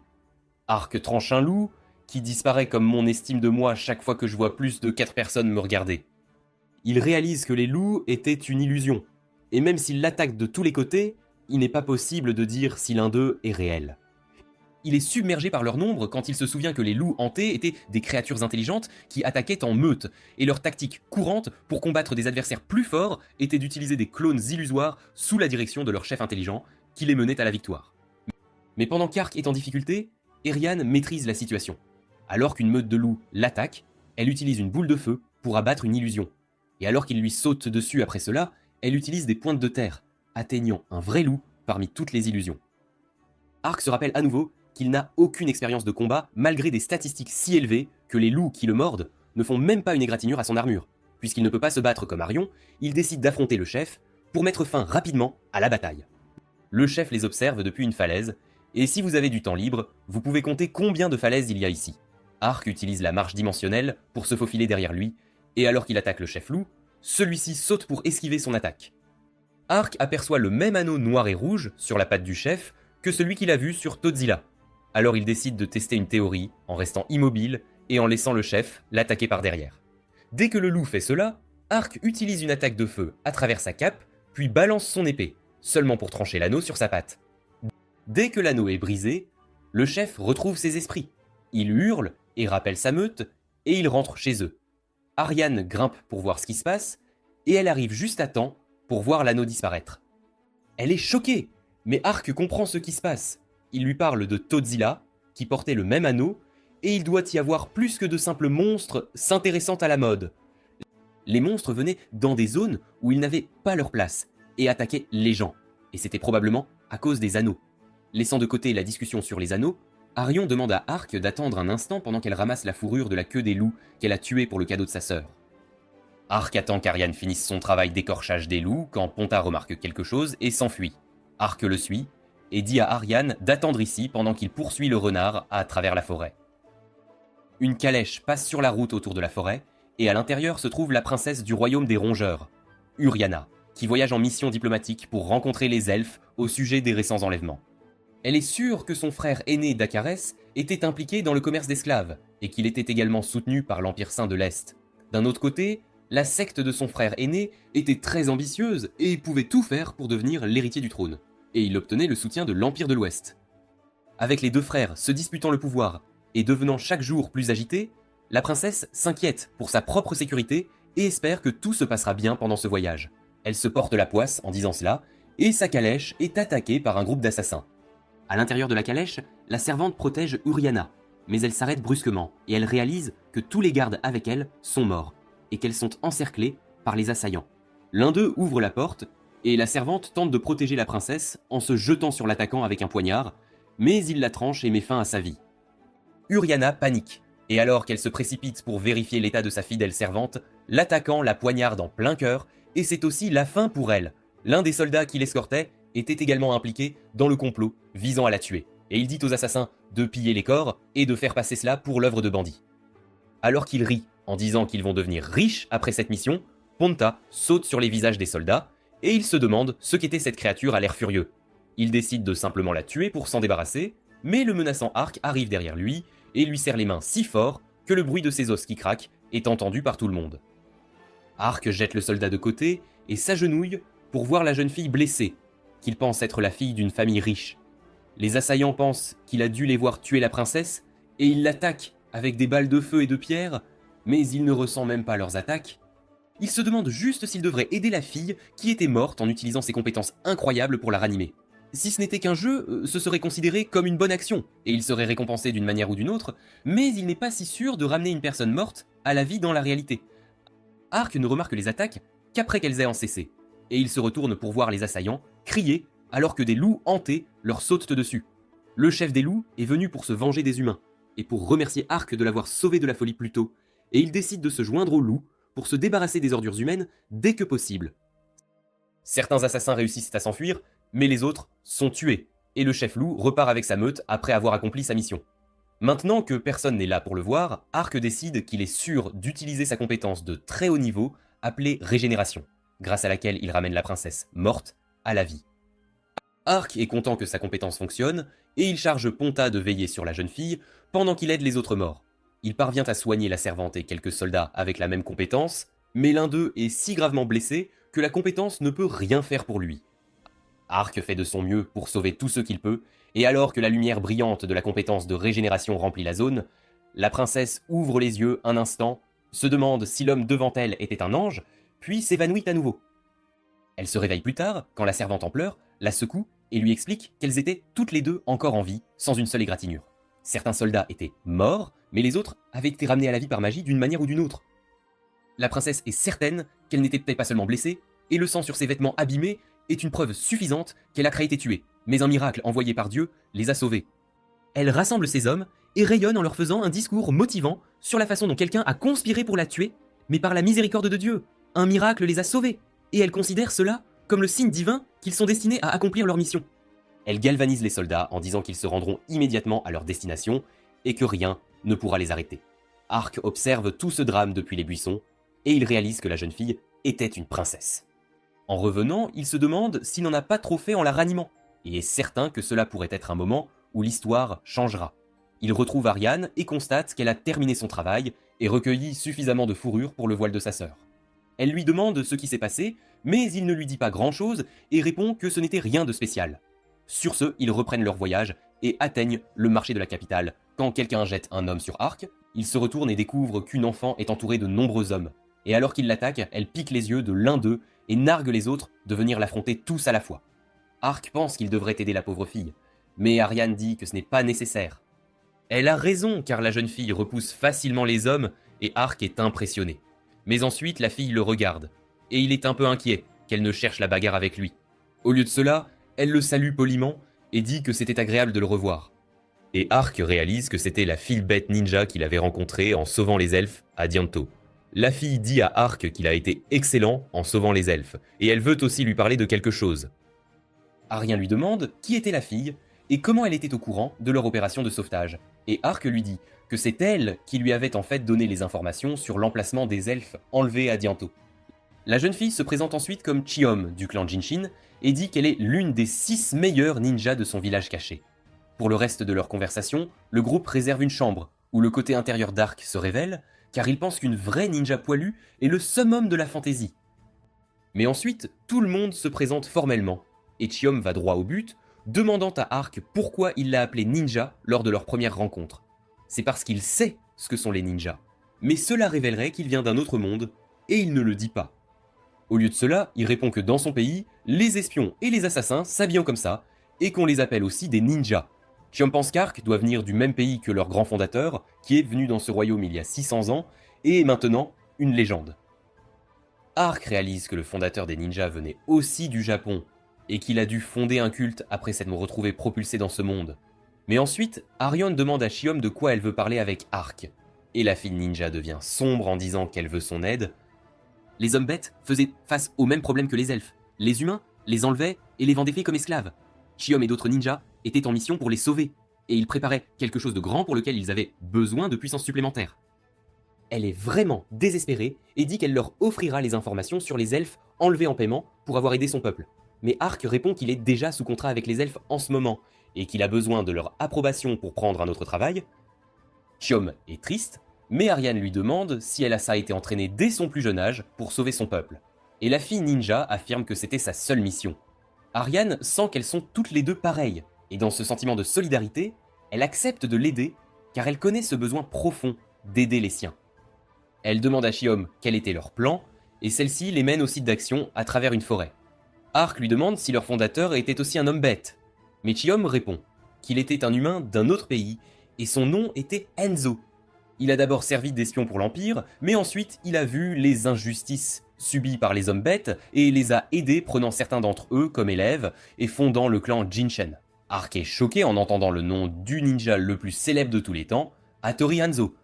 Ark tranche un loup, qui disparaît comme mon estime de moi chaque fois que je vois plus de 4 personnes me regarder. Il réalise que les loups étaient une illusion, et même s'il l'attaque de tous les côtés, il n'est pas possible de dire si l'un d'eux est réel. Il est submergé par leur nombre quand il se souvient que les loups hantés étaient des créatures intelligentes qui attaquaient en meute, et leur tactique courante pour combattre des adversaires plus forts était d'utiliser des clones illusoires sous la direction de leur chef intelligent, qui les menait à la victoire. Mais pendant qu'Ark est en difficulté, Eriann maîtrise la situation. Alors qu'une meute de loups l'attaque, elle utilise une boule de feu pour abattre une illusion. Et alors qu'il lui saute dessus après cela, elle utilise des pointes de terre, atteignant un vrai loup parmi toutes les illusions. Ark se rappelle à nouveau qu'il n'a aucune expérience de combat malgré des statistiques si élevées que les loups qui le mordent ne font même pas une égratignure à son armure. Puisqu'il ne peut pas se battre comme Arion, il décide d'affronter le chef pour mettre fin rapidement à la bataille. Le chef les observe depuis une falaise, et si vous avez du temps libre, vous pouvez compter combien de falaises il y a ici. Ark utilise la marche dimensionnelle pour se faufiler derrière lui, et alors qu'il attaque le chef loup, celui-ci saute pour esquiver son attaque. Ark aperçoit le même anneau noir et rouge sur la patte du chef que celui qu'il a vu sur Todzilla. Alors il décide de tester une théorie en restant immobile et en laissant le chef l'attaquer par derrière. Dès que le loup fait cela, Ark utilise une attaque de feu à travers sa cape, puis balance son épée, seulement pour trancher l'anneau sur sa patte. Dès que l'anneau est brisé, le chef retrouve ses esprits. Il hurle et rappelle sa meute, et il rentre chez eux. Ariane grimpe pour voir ce qui se passe, et elle arrive juste à temps pour voir l'anneau disparaître. Elle est choquée, mais Ark comprend ce qui se passe. Il lui parle de Todzilla, qui portait le même anneau, et il doit y avoir plus que de simples monstres s'intéressant à la mode. Les monstres venaient dans des zones où ils n'avaient pas leur place, et attaquaient les gens, et c'était probablement à cause des anneaux. Laissant de côté la discussion sur les anneaux, Arion demande à Ark d'attendre un instant pendant qu'elle ramasse la fourrure de la queue des loups qu'elle a tuée pour le cadeau de sa sœur. Ark attend qu'Ariane finisse son travail d'écorchage des loups quand Ponta remarque quelque chose et s'enfuit. Ark le suit et dit à Ariane d'attendre ici pendant qu'il poursuit le renard à travers la forêt. Une calèche passe sur la route autour de la forêt et à l'intérieur se trouve la princesse du royaume des rongeurs, Uriana, qui voyage en mission diplomatique pour rencontrer les elfes au sujet des récents enlèvements. Elle est sûre que son frère aîné Dakarès était impliqué dans le commerce d'esclaves, et qu'il était également soutenu par l'Empire Saint de l'Est. D'un autre côté, la secte de son frère aîné était très ambitieuse et pouvait tout faire pour devenir l'héritier du trône, et il obtenait le soutien de l'Empire de l'Ouest. Avec les deux frères se disputant le pouvoir et devenant chaque jour plus agités, la princesse s'inquiète pour sa propre sécurité et espère que tout se passera bien pendant ce voyage. Elle se porte la poisse en disant cela, et sa calèche est attaquée par un groupe d'assassins. À l'intérieur de la calèche, la servante protège Uriana, mais elle s'arrête brusquement et elle réalise que tous les gardes avec elle sont morts et qu'elles sont encerclées par les assaillants. L'un d'eux ouvre la porte et la servante tente de protéger la princesse en se jetant sur l'attaquant avec un poignard, mais il la tranche et met fin à sa vie. Uriana panique, et alors qu'elle se précipite pour vérifier l'état de sa fidèle servante, l'attaquant la poignarde en plein cœur, et c'est aussi la fin pour elle. L'un des soldats qui l'escortait était également impliqué dans le complot visant à la tuer, et il dit aux assassins de piller les corps et de faire passer cela pour l'œuvre de bandits. Alors qu'il rit en disant qu'ils vont devenir riches après cette mission, Ponta saute sur les visages des soldats, et il se demande ce qu'était cette créature à l'air furieux. Il décide de simplement la tuer pour s'en débarrasser, mais le menaçant Ark arrive derrière lui et lui serre les mains si fort que le bruit de ses os qui craquent est entendu par tout le monde. Ark jette le soldat de côté et s'agenouille pour voir la jeune fille blessée, qu'il pense être la fille d'une famille riche. Les assaillants pensent qu'il a dû les voir tuer la princesse et ils l'attaquent avec des balles de feu et de pierre, mais il ne ressent même pas leurs attaques. Il se demande juste s'il devrait aider la fille qui était morte en utilisant ses compétences incroyables pour la ranimer. Si ce n'était qu'un jeu, ce serait considéré comme une bonne action, et il serait récompensé d'une manière ou d'une autre, mais il n'est pas si sûr de ramener une personne morte à la vie dans la réalité. Ark ne remarque les attaques qu'après qu'elles aient cessé, et il se retourne pour voir les assaillants crier alors que des loups hantés leur sautent dessus. Le chef des loups est venu pour se venger des humains, et pour remercier Ark de l'avoir sauvé de la folie plus tôt, et il décide de se joindre aux loups pour se débarrasser des ordures humaines dès que possible. Certains assassins réussissent à s'enfuir, mais les autres sont tués, et le chef loup repart avec sa meute après avoir accompli sa mission. Maintenant que personne n'est là pour le voir, Ark décide qu'il est sûr d'utiliser sa compétence de très haut niveau appelée Régénération, grâce à laquelle il ramène la princesse morte à la vie. Ark est content que sa compétence fonctionne, et il charge Ponta de veiller sur la jeune fille pendant qu'il aide les autres morts. Il parvient à soigner la servante et quelques soldats avec la même compétence, mais l'un d'eux est si gravement blessé que la compétence ne peut rien faire pour lui. Ark fait de son mieux pour sauver tout ce qu'il peut, et alors que la lumière brillante de la compétence de régénération remplit la zone, la princesse ouvre les yeux un instant, se demande si l'homme devant elle était un ange, puis s'évanouit à nouveau. Elle se réveille plus tard, quand la servante en pleurs, la secoue et lui explique qu'elles étaient toutes les deux encore en vie, sans une seule égratignure. Certains soldats étaient morts, mais les autres avaient été ramenés à la vie par magie d'une manière ou d'une autre. La princesse est certaine qu'elle n'était peut-être pas seulement blessée, et le sang sur ses vêtements abîmés est une preuve suffisante qu'elle a créé été tuée, mais un miracle envoyé par Dieu les a sauvés. Elle rassemble ses hommes et rayonne en leur faisant un discours motivant sur la façon dont quelqu'un a conspiré pour la tuer, mais par la miséricorde de Dieu, un miracle les a sauvés, et elle considère cela comme le signe divin qu'ils sont destinés à accomplir leur mission. Elle galvanise les soldats en disant qu'ils se rendront immédiatement à leur destination et que rien ne pourra les arrêter. Ark observe tout ce drame depuis les buissons et il réalise que la jeune fille était une princesse. En revenant, il se demande s'il n'en a pas trop fait en la ranimant et est certain que cela pourrait être un moment où l'histoire changera. Il retrouve Ariane et constate qu'elle a terminé son travail et recueilli suffisamment de fourrure pour le voile de sa sœur. Elle lui demande ce qui s'est passé, mais il ne lui dit pas grand-chose et répond que ce n'était rien de spécial. Sur ce, ils reprennent leur voyage et atteignent le marché de la capitale. Quand quelqu'un jette un homme sur Ark, il se retourne et découvre qu'une enfant est entourée de nombreux hommes. Et alors qu'il l'attaque, elle pique les yeux de l'un d'eux et nargue les autres de venir l'affronter tous à la fois. Ark pense qu'il devrait aider la pauvre fille, mais Ariane dit que ce n'est pas nécessaire. Elle a raison car la jeune fille repousse facilement les hommes et Ark est impressionné. Mais ensuite, la fille le regarde, et il est un peu inquiet qu'elle ne cherche la bagarre avec lui. Au lieu de cela, elle le salue poliment et dit que c'était agréable de le revoir. Et Ark réalise que c'était la fille bête ninja qu'il avait rencontrée en sauvant les elfes à Dianto. La fille dit à Ark qu'il a été excellent en sauvant les elfes, et elle veut aussi lui parler de quelque chose. Arien lui demande qui était la fille et comment elle était au courant de leur opération de sauvetage, et Ark lui dit que c'est elle qui lui avait en fait donné les informations sur l'emplacement des elfes enlevés à Dianto. La jeune fille se présente ensuite comme Chiom du clan Jinshin et dit qu'elle est l'une des 6 meilleures ninjas de son village caché. Pour le reste de leur conversation, le groupe réserve une chambre où le côté intérieur d'Ark se révèle, car il pense qu'une vraie ninja poilue est le summum de la fantaisie. Mais ensuite, tout le monde se présente formellement, et Chiom va droit au but, demandant à Ark pourquoi il l'a appelé ninja lors de leur première rencontre. C'est parce qu'il sait ce que sont les ninjas, mais cela révélerait qu'il vient d'un autre monde, et il ne le dit pas. Au lieu de cela, il répond que dans son pays, les espions et les assassins s'habillent comme ça, et qu'on les appelle aussi des ninjas. Chiom pense qu'Ark doit venir du même pays que leur grand fondateur, qui est venu dans ce royaume il y a 600 ans, et est maintenant une légende. Ark réalise que le fondateur des ninjas venait aussi du Japon, et qu'il a dû fonder un culte après s'être retrouvé propulsé dans ce monde. Mais ensuite, Arion demande à Chiom de quoi elle veut parler avec Ark, et la fille ninja devient sombre en disant qu'elle veut son aide. Les hommes bêtes faisaient face aux mêmes problèmes que les elfes. Les humains les enlevaient et les vendaient comme esclaves. Chiom et d'autres ninjas étaient en mission pour les sauver, et ils préparaient quelque chose de grand pour lequel ils avaient besoin de puissance supplémentaire. Elle est vraiment désespérée et dit qu'elle leur offrira les informations sur les elfes enlevés en paiement pour avoir aidé son peuple. Mais Ark répond qu'il est déjà sous contrat avec les elfes en ce moment, et qu'il a besoin de leur approbation pour prendre un autre travail. Chiom est triste, mais Ariane lui demande si elle a été entraînée dès son plus jeune âge pour sauver son peuple. Et la fille ninja affirme que c'était sa seule mission. Ariane sent qu'elles sont toutes les deux pareilles, et dans ce sentiment de solidarité, elle accepte de l'aider car elle connaît ce besoin profond d'aider les siens. Elle demande à Chiom quel était leur plan, et celle-ci les mène au site d'action à travers une forêt. Ark lui demande si leur fondateur était aussi un homme bête, mais Chiom répond qu'il était un humain d'un autre pays, et son nom était Enzo. Il a d'abord servi d'espion pour l'Empire, mais ensuite il a vu les injustices subies par les hommes bêtes et les a aidés prenant certains d'entre eux comme élèves et fondant le clan Jinshin. Ark est choqué en entendant le nom du ninja le plus célèbre de tous les temps, Hattori Hanzo.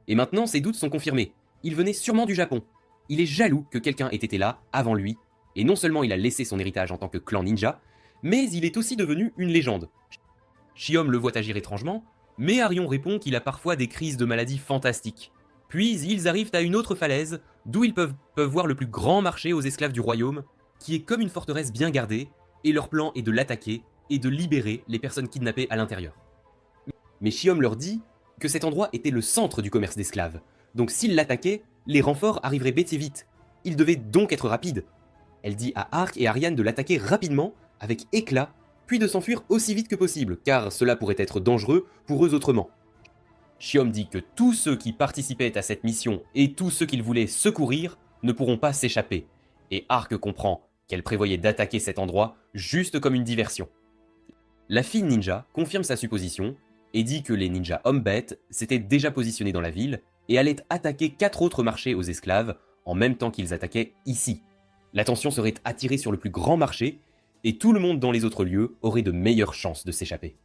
Et maintenant ses doutes sont confirmés. Il venait sûrement du Japon. Il est jaloux que quelqu'un ait été là avant lui, et non seulement il a laissé son héritage en tant que clan ninja, mais il est aussi devenu une légende. Chiom le voit agir étrangement, mais Arion répond qu'il a parfois des crises de maladie fantastiques. Puis ils arrivent à une autre falaise, d'où ils peuvent voir le plus grand marché aux esclaves du royaume, qui est comme une forteresse bien gardée, et leur plan est de l'attaquer et de libérer les personnes kidnappées à l'intérieur. Mais Chiom leur dit que cet endroit était le centre du commerce d'esclaves, donc s'ils l'attaquaient, les renforts arriveraient bêtes et vite. Ils devaient donc être rapides. Elle dit à Ark et Ariane de l'attaquer rapidement, avec éclat, puis de s'enfuir aussi vite que possible, car cela pourrait être dangereux pour eux autrement. Chiom dit que tous ceux qui participaient à cette mission et tous ceux qu'ils voulaient secourir ne pourront pas s'échapper, et Ark comprend qu'elle prévoyait d'attaquer cet endroit juste comme une diversion. La fille ninja confirme sa supposition et dit que les ninjas hommes-bêtes s'étaient déjà positionnés dans la ville et allaient attaquer 4 autres marchés aux esclaves en même temps qu'ils attaquaient ici. L'attention serait attirée sur le plus grand marché et tout le monde dans les autres lieux aurait de meilleures chances de s'échapper.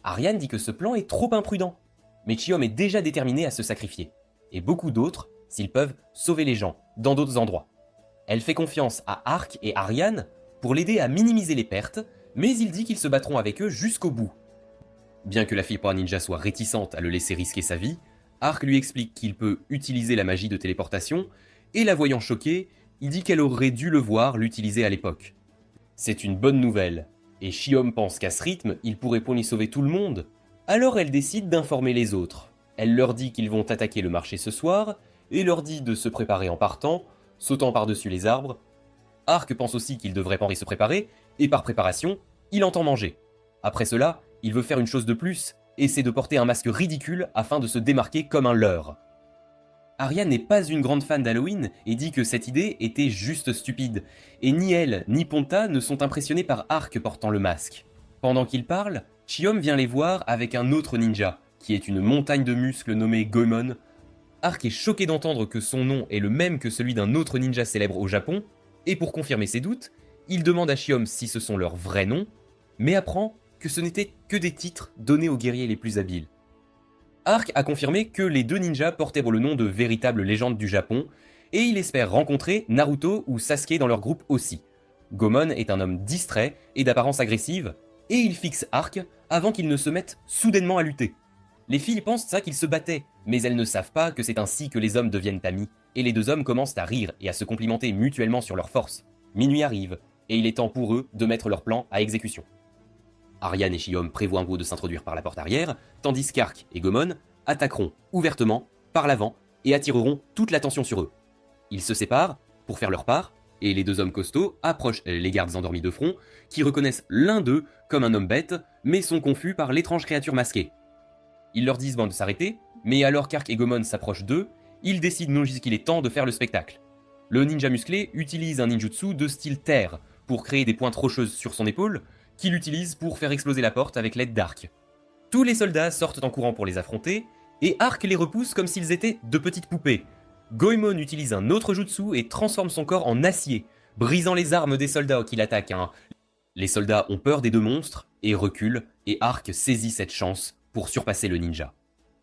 Ariane dit que ce plan est trop imprudent, mais Chiom est déjà déterminé à se sacrifier, et beaucoup d'autres, s'ils peuvent, sauver les gens, dans d'autres endroits. Elle fait confiance à Ark et Ariane pour l'aider à minimiser les pertes, mais il dit qu'ils se battront avec eux jusqu'au bout. Bien que la fille poire ninja soit réticente à le laisser risquer sa vie, Ark lui explique qu'il peut utiliser la magie de téléportation, et la voyant choquée, il dit qu'elle aurait dû le voir l'utiliser à l'époque. C'est une bonne nouvelle, et Chiom pense qu'à ce rythme, il pourrait pour lui sauver tout le monde. Alors elle décide d'informer les autres. Elle leur dit qu'ils vont attaquer le marché ce soir, et leur dit de se préparer en partant, sautant par-dessus les arbres. Ark pense aussi qu'il devrait penser se préparer, et par préparation, il entend manger. Après cela, il veut faire une chose de plus, et c'est de porter un masque ridicule afin de se démarquer comme un leurre. Ariane n'est pas une grande fan d'Halloween et dit que cette idée était juste stupide, et ni elle ni Ponta ne sont impressionnés par Ark portant le masque. Pendant qu'ils parlent, Chiom vient les voir avec un autre ninja, qui est une montagne de muscles nommée Goemon. Ark est choqué d'entendre que son nom est le même que celui d'un autre ninja célèbre au Japon, et pour confirmer ses doutes, il demande à Chiom si ce sont leurs vrais noms, mais apprend que ce n'étaient que des titres donnés aux guerriers les plus habiles. Ark a confirmé que les deux ninjas portaient le nom de véritables légendes du Japon, et il espère rencontrer Naruto ou Sasuke dans leur groupe aussi. Goemon est un homme distrait et d'apparence agressive, et il fixe Ark avant qu'il ne se mette soudainement à lutter. Les filles pensent ça qu'ils se battaient, mais elles ne savent pas que c'est ainsi que les hommes deviennent amis, et les deux hommes commencent à rire et à se complimenter mutuellement sur leur force. Minuit arrive, et il est temps pour eux de mettre leur plan à exécution. Ariane et Chiom prévoient en gros de s'introduire par la porte arrière, tandis qu'Ark et Goemon attaqueront ouvertement, par l'avant, et attireront toute l'attention sur eux. Ils se séparent pour faire leur part, et les deux hommes costauds approchent les gardes endormis de front, qui reconnaissent l'un d'eux comme un homme bête, mais sont confus par l'étrange créature masquée. Ils leur disent de s'arrêter, mais alors qu'Ark et Goemon s'approchent d'eux, ils décident qu'il est temps de faire le spectacle. Le ninja musclé utilise un ninjutsu de style terre pour créer des pointes rocheuses sur son épaule, qu'il utilise pour faire exploser la porte avec l'aide d'Ark. Tous les soldats sortent en courant pour les affronter, et Ark les repousse comme s'ils étaient de petites poupées. Goemon utilise un autre jutsu et transforme son corps en acier, brisant les armes des soldats qui l'attaquent. Les soldats ont peur des deux monstres et reculent, et Ark saisit cette chance pour surpasser le ninja.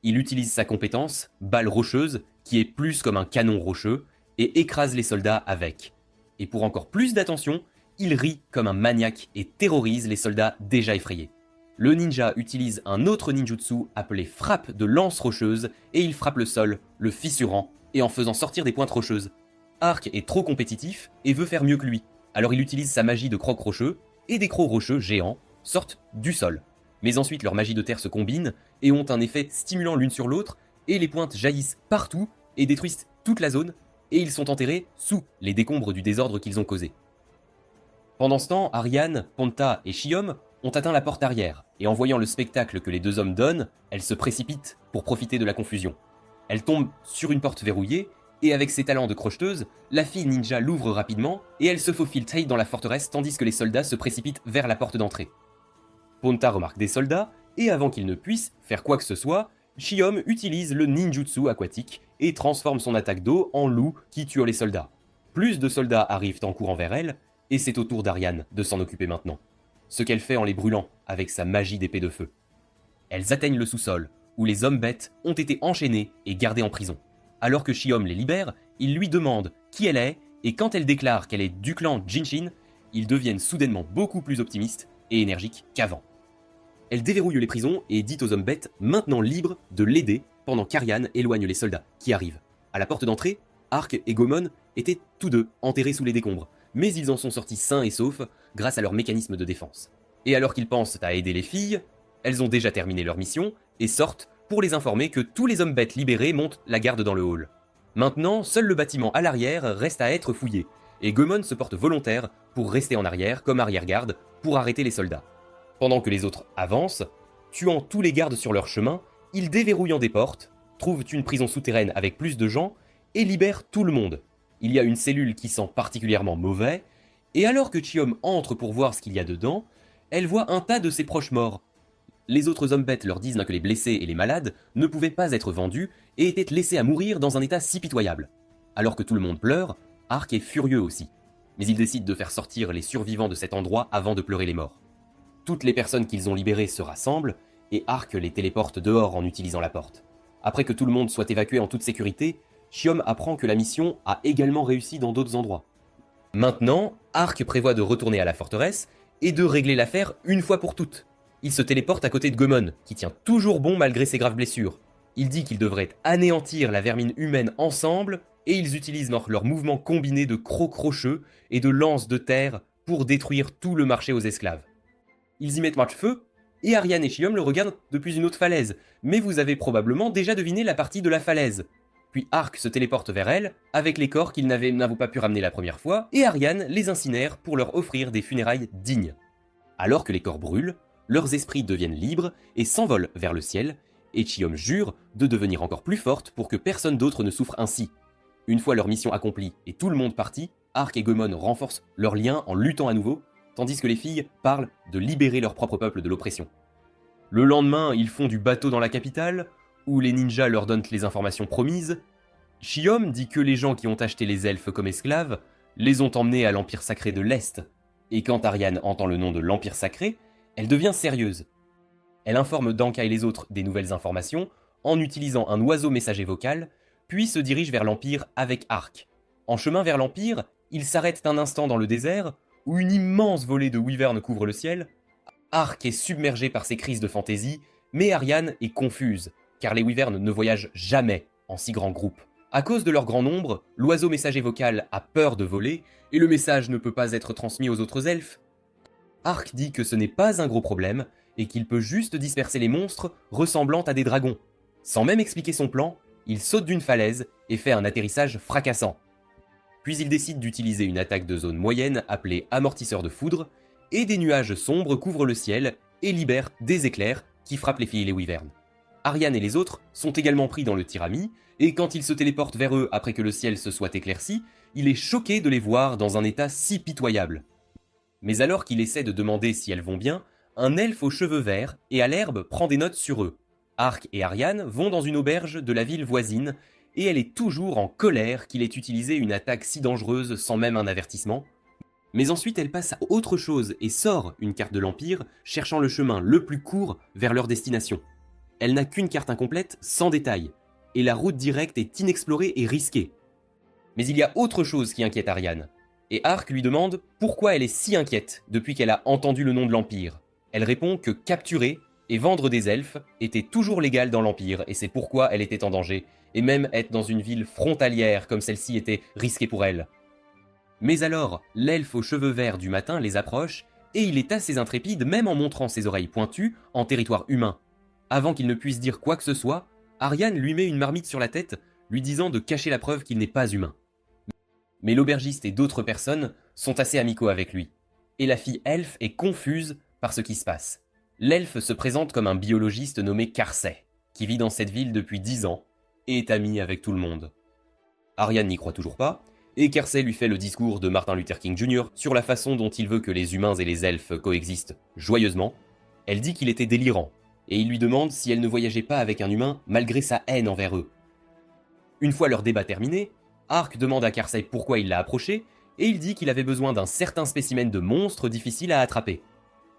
Il utilise sa compétence, balle rocheuse, qui est plus comme un canon rocheux, et écrase les soldats avec. Et pour encore plus d'attention, il rit comme un maniaque et terrorise les soldats déjà effrayés. Le ninja utilise un autre ninjutsu appelé frappe de lance rocheuse, et il frappe le sol, le fissurant, et en faisant sortir des pointes rocheuses. Ark est trop compétitif et veut faire mieux que lui, alors il utilise sa magie de croc rocheux, et des crocs rocheux géants sortent du sol. Mais ensuite leur magie de terre se combine, et ont un effet stimulant l'une sur l'autre, et les pointes jaillissent partout, et détruisent toute la zone, et ils sont enterrés sous les décombres du désordre qu'ils ont causé. Pendant ce temps, Ariane, Ponta et Chiom ont atteint la porte arrière, et en voyant le spectacle que les deux hommes donnent, elles se précipitent pour profiter de la confusion. Elle tombe sur une porte verrouillée, et avec ses talents de crocheteuse, la fille ninja l'ouvre rapidement, et elle se faufile tight dans la forteresse tandis que les soldats se précipitent vers la porte d'entrée. Ponta remarque des soldats, et avant qu'ils ne puissent faire quoi que ce soit, Chiom utilise le ninjutsu aquatique et transforme son attaque d'eau en loup qui tue les soldats. Plus de soldats arrivent en courant vers elle, et c'est au tour d'Ariane de s'en occuper maintenant. Ce qu'elle fait en les brûlant avec sa magie d'épée de feu. Elles atteignent le sous-sol, où les hommes bêtes ont été enchaînés et gardés en prison. Alors que Chiom les libère, il lui demande qui elle est, et quand elle déclare qu'elle est du clan Jinshin, ils deviennent soudainement beaucoup plus optimistes et énergiques qu'avant. Elle déverrouille les prisons et dit aux hommes bêtes maintenant libres de l'aider pendant qu'Ariane éloigne les soldats qui arrivent. À la porte d'entrée, Ark et Goemon étaient tous deux enterrés sous les décombres, mais ils en sont sortis sains et saufs grâce à leur mécanisme de défense. Et alors qu'ils pensent à aider les filles, elles ont déjà terminé leur mission et sortent pour les informer que tous les hommes bêtes libérés montent la garde dans le hall. Maintenant, seul le bâtiment à l'arrière reste à être fouillé, et Goemon se porte volontaire pour rester en arrière comme arrière-garde pour arrêter les soldats. Pendant que les autres avancent, tuant tous les gardes sur leur chemin, ils déverrouillent des portes, trouvent une prison souterraine avec plus de gens et libèrent tout le monde. Il y a une cellule qui sent particulièrement mauvais, et alors que Chiom entre pour voir ce qu'il y a dedans, elle voit un tas de ses proches morts. Les autres hommes bêtes leur disent que les blessés et les malades ne pouvaient pas être vendus et étaient laissés à mourir dans un état si pitoyable. Alors que tout le monde pleure, Ark est furieux aussi. Mais il décide de faire sortir les survivants de cet endroit avant de pleurer les morts. Toutes les personnes qu'ils ont libérées se rassemblent, et Ark les téléporte dehors en utilisant la porte. Après que tout le monde soit évacué en toute sécurité, Chiom apprend que la mission a également réussi dans d'autres endroits. Maintenant, Ark prévoit de retourner à la forteresse et de régler l'affaire une fois pour toutes. Il se téléporte à côté de Goemon, qui tient toujours bon malgré ses graves blessures. Il dit qu'ils devraient anéantir la vermine humaine ensemble, et ils utilisent leur mouvement combiné de crocs crocheux et de lances de terre pour détruire tout le marché aux esclaves. Ils y mettent feu, et Ariane et Chiom le regardent depuis une autre falaise, mais vous avez probablement déjà deviné la partie de la falaise. Puis Ark se téléporte vers elle, avec les corps qu'ils n'avaient pas pu ramener la première fois, et Ariane les incinère pour leur offrir des funérailles dignes. Alors que les corps brûlent, leurs esprits deviennent libres et s'envolent vers le ciel, et Chiom jure de devenir encore plus forte pour que personne d'autre ne souffre ainsi. Une fois leur mission accomplie et tout le monde parti, Ark et Goemon renforcent leur lien en luttant à nouveau, tandis que les filles parlent de libérer leur propre peuple de l'oppression. Le lendemain, ils font du bateau dans la capitale, où les ninjas leur donnent les informations promises. Chiom dit que les gens qui ont acheté les elfes comme esclaves les ont emmenés à l'Empire sacré de l'Est, et quand Ariane entend le nom de l'Empire sacré, elle devient sérieuse. Elle informe Danka et les autres des nouvelles informations en utilisant un oiseau messager vocal, puis se dirige vers l'Empire avec Ark. En chemin vers l'Empire, ils s'arrêtent un instant dans le désert, où une immense volée de wyverns couvre le ciel. Ark est submergé par ses crises de fantaisie, Mais Ariane est confuse, car les wyverns ne voyagent jamais en si grand groupe. À cause de leur grand nombre, l'oiseau messager vocal a peur de voler, et le message ne peut pas être transmis aux autres elfes. Ark dit que ce n'est pas un gros problème, et qu'il peut juste disperser les monstres ressemblant à des dragons. Sans même expliquer son plan, il saute d'une falaise et fait un atterrissage fracassant. Puis il décide d'utiliser une attaque de zone moyenne appelée amortisseur de foudre, et des nuages sombres couvrent le ciel et libèrent des éclairs qui frappent les filles et les wyverns. Ariane et les autres sont également pris dans le tirami, et quand il se téléporte vers eux après que le ciel se soit éclairci, il est choqué de les voir dans un état si pitoyable. Mais alors qu'il essaie de demander si elles vont bien, un elfe aux cheveux verts et à l'herbe prend des notes sur eux. Ark et Ariane vont dans une auberge de la ville voisine, et elle est toujours en colère qu'il ait utilisé une attaque si dangereuse sans même un avertissement. Mais ensuite elle passe à autre chose et sort une carte de l'Empire, cherchant le chemin le plus court vers leur destination. Elle n'a qu'une carte incomplète, sans détails, et la route directe est inexplorée et risquée. Mais il y a autre chose qui inquiète Ariane, et Ark lui demande pourquoi elle est si inquiète depuis qu'elle a entendu le nom de l'Empire. Elle répond que capturer et vendre des elfes était toujours légal dans l'Empire, et c'est pourquoi elle était en danger, et même être dans une ville frontalière comme celle-ci était risqué pour elle. Mais alors, l'elfe aux cheveux verts du matin les approche, et il est assez intrépide même en montrant ses oreilles pointues en territoire humain. Avant qu'il ne puisse dire quoi que ce soit, Ariane lui met une marmite sur la tête, lui disant de cacher la preuve qu'il n'est pas humain. Mais l'aubergiste et d'autres personnes sont assez amicaux avec lui, et la fille elfe est confuse par ce qui se passe. L'elfe se présente comme un biologiste nommé Karsay, qui vit dans cette ville depuis 10 ans, et est ami avec tout le monde. Ariane n'y croit toujours pas, et Karsay lui fait le discours de Martin Luther King Jr. sur la façon dont il veut que les humains et les elfes coexistent joyeusement. Elle dit qu'il était délirant, et il lui demande si elle ne voyageait pas avec un humain malgré sa haine envers eux. Une fois leur débat terminé, Ark demande à Karsay pourquoi il l'a approché, et il dit qu'il avait besoin d'un certain spécimen de monstre difficile à attraper.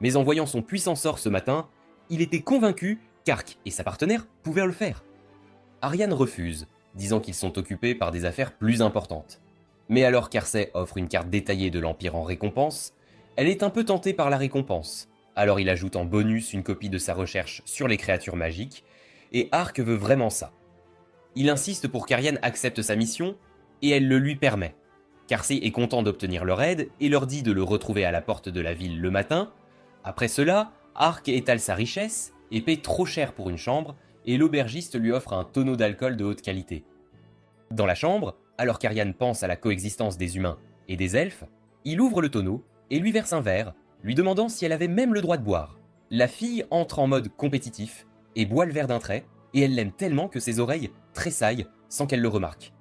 Mais en voyant son puissant sort ce matin, il était convaincu qu'Ark et sa partenaire pouvaient le faire. Ariane refuse, disant qu'ils sont occupés par des affaires plus importantes. Mais alors Karsay offre une carte détaillée de l'Empire en récompense, elle est un peu tentée par la récompense. Alors il ajoute en bonus une copie de sa recherche sur les créatures magiques, et Ark veut vraiment ça. Il insiste pour qu'Ariane accepte sa mission, et elle le lui permet. Karsay est content d'obtenir leur aide et leur dit de le retrouver à la porte de la ville le matin. Après cela, Ark étale sa richesse et paie trop cher pour une chambre, et l'aubergiste lui offre un tonneau d'alcool de haute qualité. Dans la chambre, alors qu'Ariane pense à la coexistence des humains et des elfes, il ouvre le tonneau et lui verse un verre, lui demandant si elle avait même le droit de boire. La fille entre en mode compétitif et boit le verre d'un trait, et elle l'aime tellement que ses oreilles tressaillent sans qu'elle le remarque.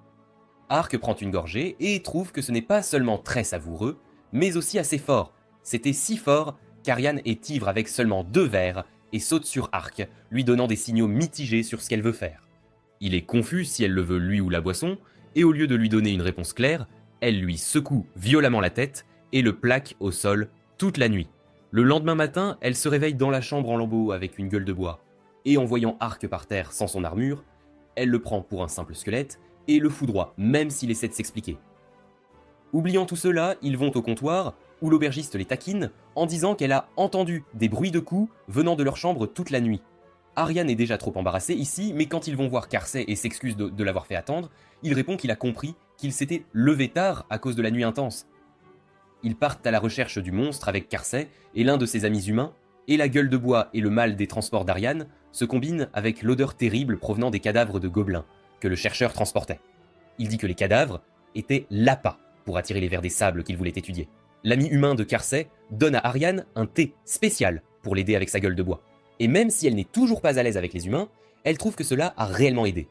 Ark prend une gorgée et trouve que ce n'est pas seulement très savoureux, mais aussi assez fort. C'était si fort qu'Ariane est ivre avec seulement 2 verres et saute sur Ark, lui donnant des signaux mitigés sur ce qu'elle veut faire. Il est confus si elle le veut lui ou la boisson, et au lieu de lui donner une réponse claire, elle lui secoue violemment la tête et le plaque au sol toute la nuit. Le lendemain matin, elle se réveille dans la chambre en lambeaux avec une gueule de bois, et en voyant Ark par terre sans son armure, elle le prend pour un simple squelette et le foudroie même s'il essaie de s'expliquer. Oubliant tout cela, ils vont au comptoir, où l'aubergiste les taquine en disant qu'elle a entendu des bruits de coups venant de leur chambre toute la nuit. Ariane est déjà trop embarrassée ici, mais quand ils vont voir Karsay et s'excuse de l'avoir fait attendre, il répond qu'il a compris qu'il s'était levé tard à cause de la nuit intense. Ils partent à la recherche du monstre avec Karsay et l'un de ses amis humains, et la gueule de bois et le mal des transports d'Ariane se combinent avec l'odeur terrible provenant des cadavres de gobelins que le chercheur transportait. Il dit que les cadavres étaient l'appât pour attirer les vers des sables qu'il voulait étudier. L'ami humain de Karsay donne à Ariane un thé spécial pour l'aider avec sa gueule de bois. Et même si elle n'est toujours pas à l'aise avec les humains, elle trouve que cela a réellement aidé.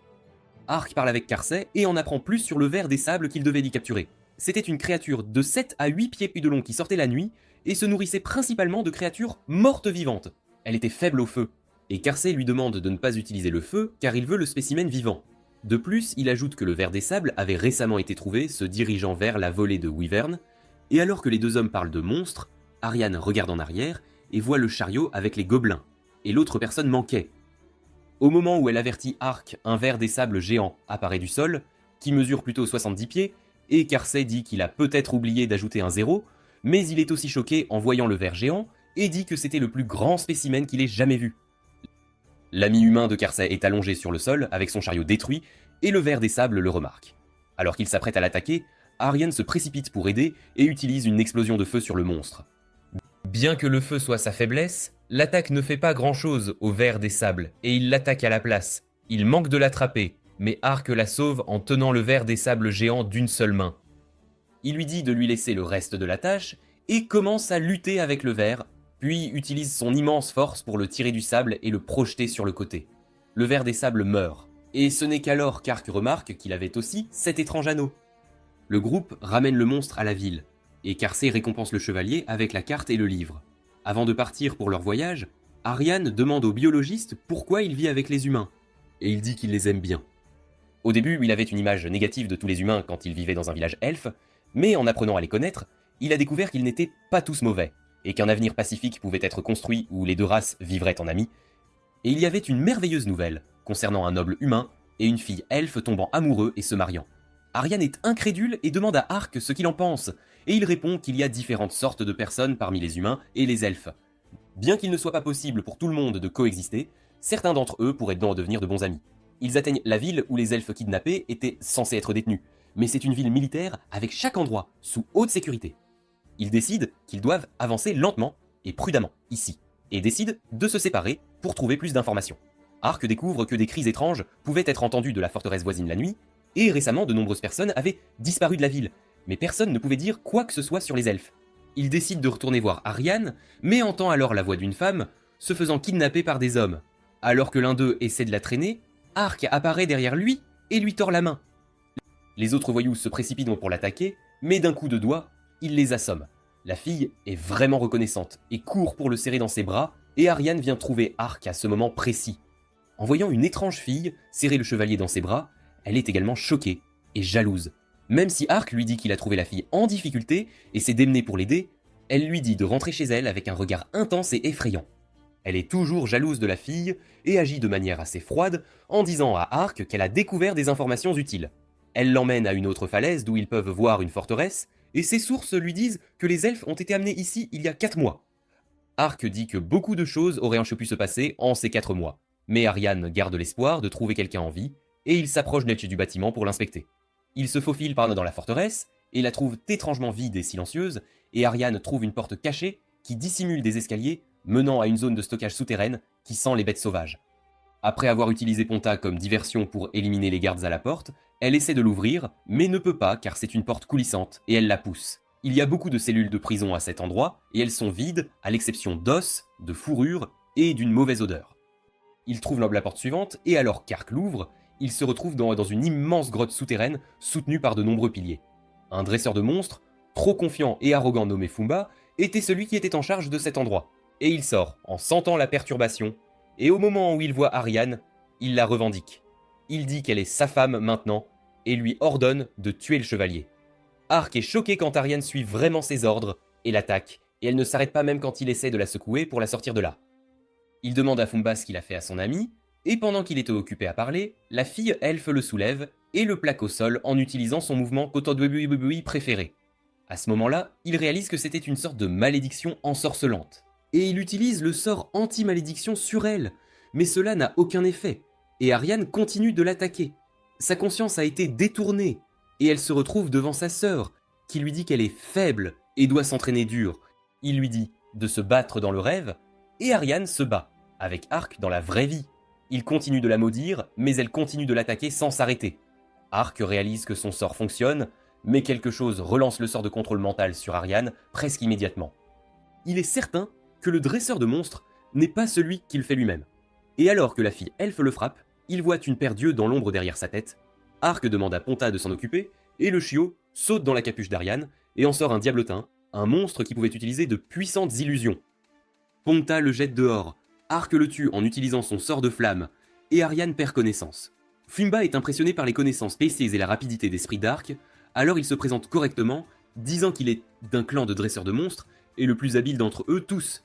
Ark parle avec Karsay et en apprend plus sur le ver des sables qu'il devait y capturer. C'était une créature de 7 à 8 pieds de long qui sortait la nuit et se nourrissait principalement de créatures mortes vivantes. Elle était faible au feu, et Karsay lui demande de ne pas utiliser le feu car il veut le spécimen vivant. De plus, il ajoute que le ver des sables avait récemment été trouvé se dirigeant vers la volée de Wyvern, et alors que les deux hommes parlent de monstres, Ariane regarde en arrière et voit le chariot avec les gobelins, et l'autre personne manquait. Au moment où elle avertit Ark, un ver des sables géant apparaît du sol, qui mesure plutôt 70 pieds, et Karsay dit qu'il a peut-être oublié d'ajouter un 0, mais il est aussi choqué en voyant le ver géant, et dit que c'était le plus grand spécimen qu'il ait jamais vu. L'ami humain de Kersey est allongé sur le sol avec son chariot détruit et le ver des sables le remarque. Alors qu'il s'apprête à l'attaquer, Aryan se précipite pour aider et utilise une explosion de feu sur le monstre. Bien que le feu soit sa faiblesse, l'attaque ne fait pas grand-chose au ver des sables et il l'attaque à la place. Il manque de l'attraper, mais Ark la sauve en tenant le ver des sables géant d'une seule main. Il lui dit de lui laisser le reste de la tâche et commence à lutter avec le ver, puis utilise son immense force pour le tirer du sable et le projeter sur le côté. Le ver des sables meurt, et ce n'est qu'alors qu'Ark remarque qu'il avait aussi cet étrange anneau. Le groupe ramène le monstre à la ville, et Kersey récompense le chevalier avec la carte et le livre. Avant de partir pour leur voyage, Aryan demande au biologiste pourquoi il vit avec les humains, et il dit qu'il les aime bien. Au début, il avait une image négative de tous les humains quand il vivait dans un village elfe, mais en apprenant à les connaître, il a découvert qu'ils n'étaient pas tous mauvais, et qu'un avenir pacifique pouvait être construit où les deux races vivraient en amis. Et il y avait une merveilleuse nouvelle concernant un noble humain et une fille elfe tombant amoureux et se mariant. Aryan est incrédule et demande à Ark ce qu'il en pense, et il répond qu'il y a différentes sortes de personnes parmi les humains et les elfes. Bien qu'il ne soit pas possible pour tout le monde de coexister, certains d'entre eux pourraient donc devenir de bons amis. Ils atteignent la ville où les elfes kidnappés étaient censés être détenus, mais c'est une ville militaire avec chaque endroit sous haute sécurité. Ils décident qu'ils doivent avancer lentement et prudemment ici, et décident de se séparer pour trouver plus d'informations. Ark découvre que des cris étranges pouvaient être entendus de la forteresse voisine la nuit, et récemment de nombreuses personnes avaient disparu de la ville, mais personne ne pouvait dire quoi que ce soit sur les elfes. Il décide de retourner voir Aryan, mais entend alors la voix d'une femme se faisant kidnapper par des hommes. Alors que l'un d'eux essaie de la traîner, Ark apparaît derrière lui et lui tord la main. Les autres voyous se précipitent pour l'attaquer, mais d'un coup de doigt, il les assomme. La fille est vraiment reconnaissante et court pour le serrer dans ses bras, et Aryan vient trouver Ark à ce moment précis. En voyant une étrange fille serrer le chevalier dans ses bras, elle est également choquée et jalouse. Même si Ark lui dit qu'il a trouvé la fille en difficulté et s'est démené pour l'aider, elle lui dit de rentrer chez elle avec un regard intense et effrayant. Elle est toujours jalouse de la fille et agit de manière assez froide en disant à Ark qu'elle a découvert des informations utiles. Elle l'emmène à une autre falaise d'où ils peuvent voir une forteresse, et ses sources lui disent que les elfes ont été amenés ici il y a 4 mois. Ark dit que beaucoup de choses auraient pu se passer en ces 4 mois, mais Aryan garde l'espoir de trouver quelqu'un en vie, et il s'approche net du bâtiment pour l'inspecter. Il se faufile dans la forteresse, et la trouve étrangement vide et silencieuse, et Aryan trouve une porte cachée qui dissimule des escaliers menant à une zone de stockage souterraine qui sent les bêtes sauvages. Après avoir utilisé Ponta comme diversion pour éliminer les gardes à la porte, elle essaie de l'ouvrir, mais ne peut pas car c'est une porte coulissante, et elle la pousse. Il y a beaucoup de cellules de prison à cet endroit, et elles sont vides, à l'exception d'os, de fourrure et d'une mauvaise odeur. Il trouve la porte suivante, et alors qu'Ark l'ouvre, il se retrouve dans une immense grotte souterraine soutenue par de nombreux piliers. Un dresseur de monstres, trop confiant et arrogant nommé Fumba, était celui qui était en charge de cet endroit. Et il sort, en sentant la perturbation, et au moment où il voit Aryan, il la revendique. Il dit qu'elle est sa femme maintenant, et lui ordonne de tuer le chevalier. Ark est choqué quand Aryan suit vraiment ses ordres, et l'attaque, et elle ne s'arrête pas même quand il essaie de la secouer pour la sortir de là. Il demande à Fumba ce qu'il a fait à son ami, et pendant qu'il était occupé à parler, la fille elfe le soulève, et le plaque au sol en utilisant son mouvement Kotodwebui préféré. À ce moment-là, il réalise que c'était une sorte de malédiction ensorcelante. Et il utilise le sort anti-malédiction sur elle, mais cela n'a aucun effet, et Aryan continue de l'attaquer. Sa conscience a été détournée, et elle se retrouve devant sa sœur, qui lui dit qu'elle est faible et doit s'entraîner dur. Il lui dit de se battre dans le rêve, et Aryan se bat, avec Ark dans la vraie vie. Il continue de la maudire, mais elle continue de l'attaquer sans s'arrêter. Ark réalise que son sort fonctionne, mais quelque chose relance le sort de contrôle mental sur Aryan presque immédiatement. Il est certain que le dresseur de monstres n'est pas celui qu'il fait lui-même. Et alors que la fille elfe le frappe, il voit une paire d'yeux dans l'ombre derrière sa tête. Ark demande à Ponta de s'en occuper, et le chiot saute dans la capuche d'Aryan et en sort un diablotin, un monstre qui pouvait utiliser de puissantes illusions. Ponta le jette dehors, Ark le tue en utilisant son sort de flamme, et Aryan perd connaissance. Fumba est impressionné par les connaissances spéciales et la rapidité d'esprit d'Ark, alors il se présente correctement, disant qu'il est d'un clan de dresseurs de monstres et le plus habile d'entre eux tous.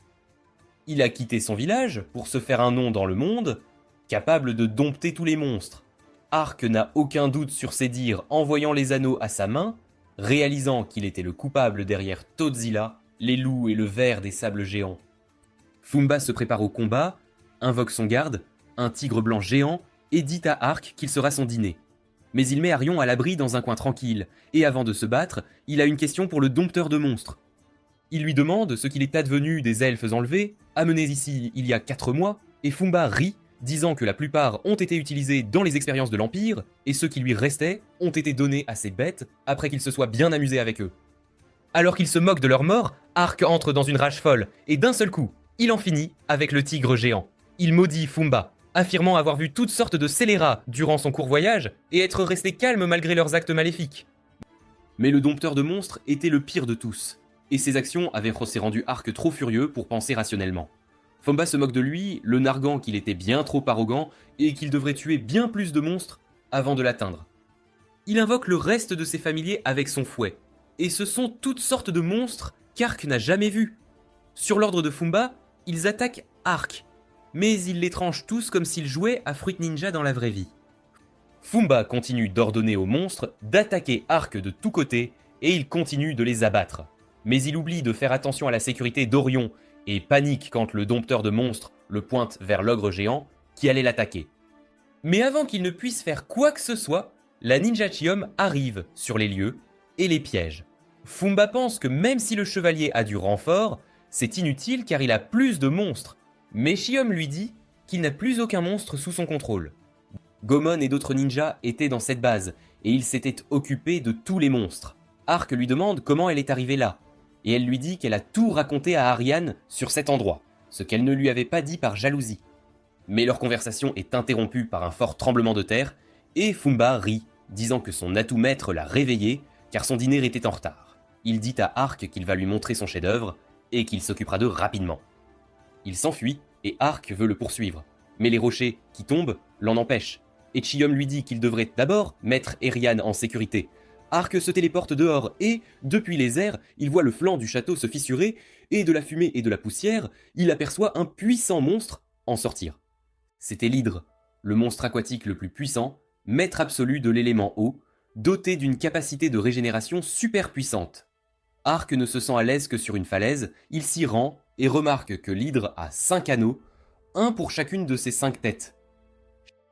Il a quitté son village pour se faire un nom dans le monde, capable de dompter tous les monstres. Ark n'a aucun doute sur ses dires en voyant les anneaux à sa main, réalisant qu'il était le coupable derrière Todzilla, les loups et le ver des sables géants. Fumba se prépare au combat, invoque son garde, un tigre blanc géant, et dit à Arc qu'il sera son dîner. Mais il met Arion à l'abri dans un coin tranquille, et avant de se battre, il a une question pour le dompteur de monstres. Il lui demande ce qu'il est advenu des elfes enlevés, amenés ici il y a 4 mois, et Fumba rit, disant que la plupart ont été utilisés dans les expériences de l'Empire, et ceux qui lui restaient ont été donnés à ces bêtes après qu'il se soit bien amusé avec eux. Alors qu'il se moque de leur mort, Arc entre dans une rage folle, et d'un seul coup, il en finit avec le tigre géant. Il maudit Fumba, affirmant avoir vu toutes sortes de scélérats durant son court voyage, et être resté calme malgré leurs actes maléfiques. Mais le dompteur de monstres était le pire de tous, et ses actions avaient rendu Arc trop furieux pour penser rationnellement. Fumba se moque de lui, le narguant qu'il était bien trop arrogant, et qu'il devrait tuer bien plus de monstres avant de l'atteindre. Il invoque le reste de ses familiers avec son fouet, et ce sont toutes sortes de monstres qu'Arc n'a jamais vus. Sur l'ordre de Fumba, ils attaquent Arc, mais ils les tranchent tous comme s'ils jouaient à Fruit Ninja dans la vraie vie. Fumba continue d'ordonner aux monstres d'attaquer Arc de tous côtés, et il continue de les abattre. Mais il oublie de faire attention à la sécurité d'Orion, et panique quand le dompteur de monstres le pointe vers l'ogre géant qui allait l'attaquer. Mais avant qu'il ne puisse faire quoi que ce soit, la ninja Chiom arrive sur les lieux et les piège. Fumba pense que même si le chevalier a du renfort, c'est inutile car il a plus de monstres, mais Chiom lui dit qu'il n'a plus aucun monstre sous son contrôle. Goemon et d'autres ninjas étaient dans cette base, et ils s'étaient occupés de tous les monstres. Arc lui demande comment elle est arrivée là, et elle lui dit qu'elle a tout raconté à Ariane sur cet endroit, ce qu'elle ne lui avait pas dit par jalousie. Mais leur conversation est interrompue par un fort tremblement de terre, et Fumba rit, disant que son atout maître l'a réveillé, car son dîner était en retard. Il dit à Arc qu'il va lui montrer son chef-d'œuvre, et qu'il s'occupera d'eux rapidement. Il s'enfuit, et Arc veut le poursuivre, mais les rochers qui tombent l'en empêchent, et Chiom lui dit qu'il devrait d'abord mettre Eriane en sécurité. Arc se téléporte dehors et, depuis les airs, il voit le flanc du château se fissurer et de la fumée et de la poussière, il aperçoit un puissant monstre en sortir. C'était l'hydre, le monstre aquatique le plus puissant, maître absolu de l'élément eau, doté d'une capacité de régénération super puissante. Arc ne se sent à l'aise que sur une falaise, il s'y rend et remarque que l'hydre a 5 anneaux, un pour chacune de ses 5 têtes.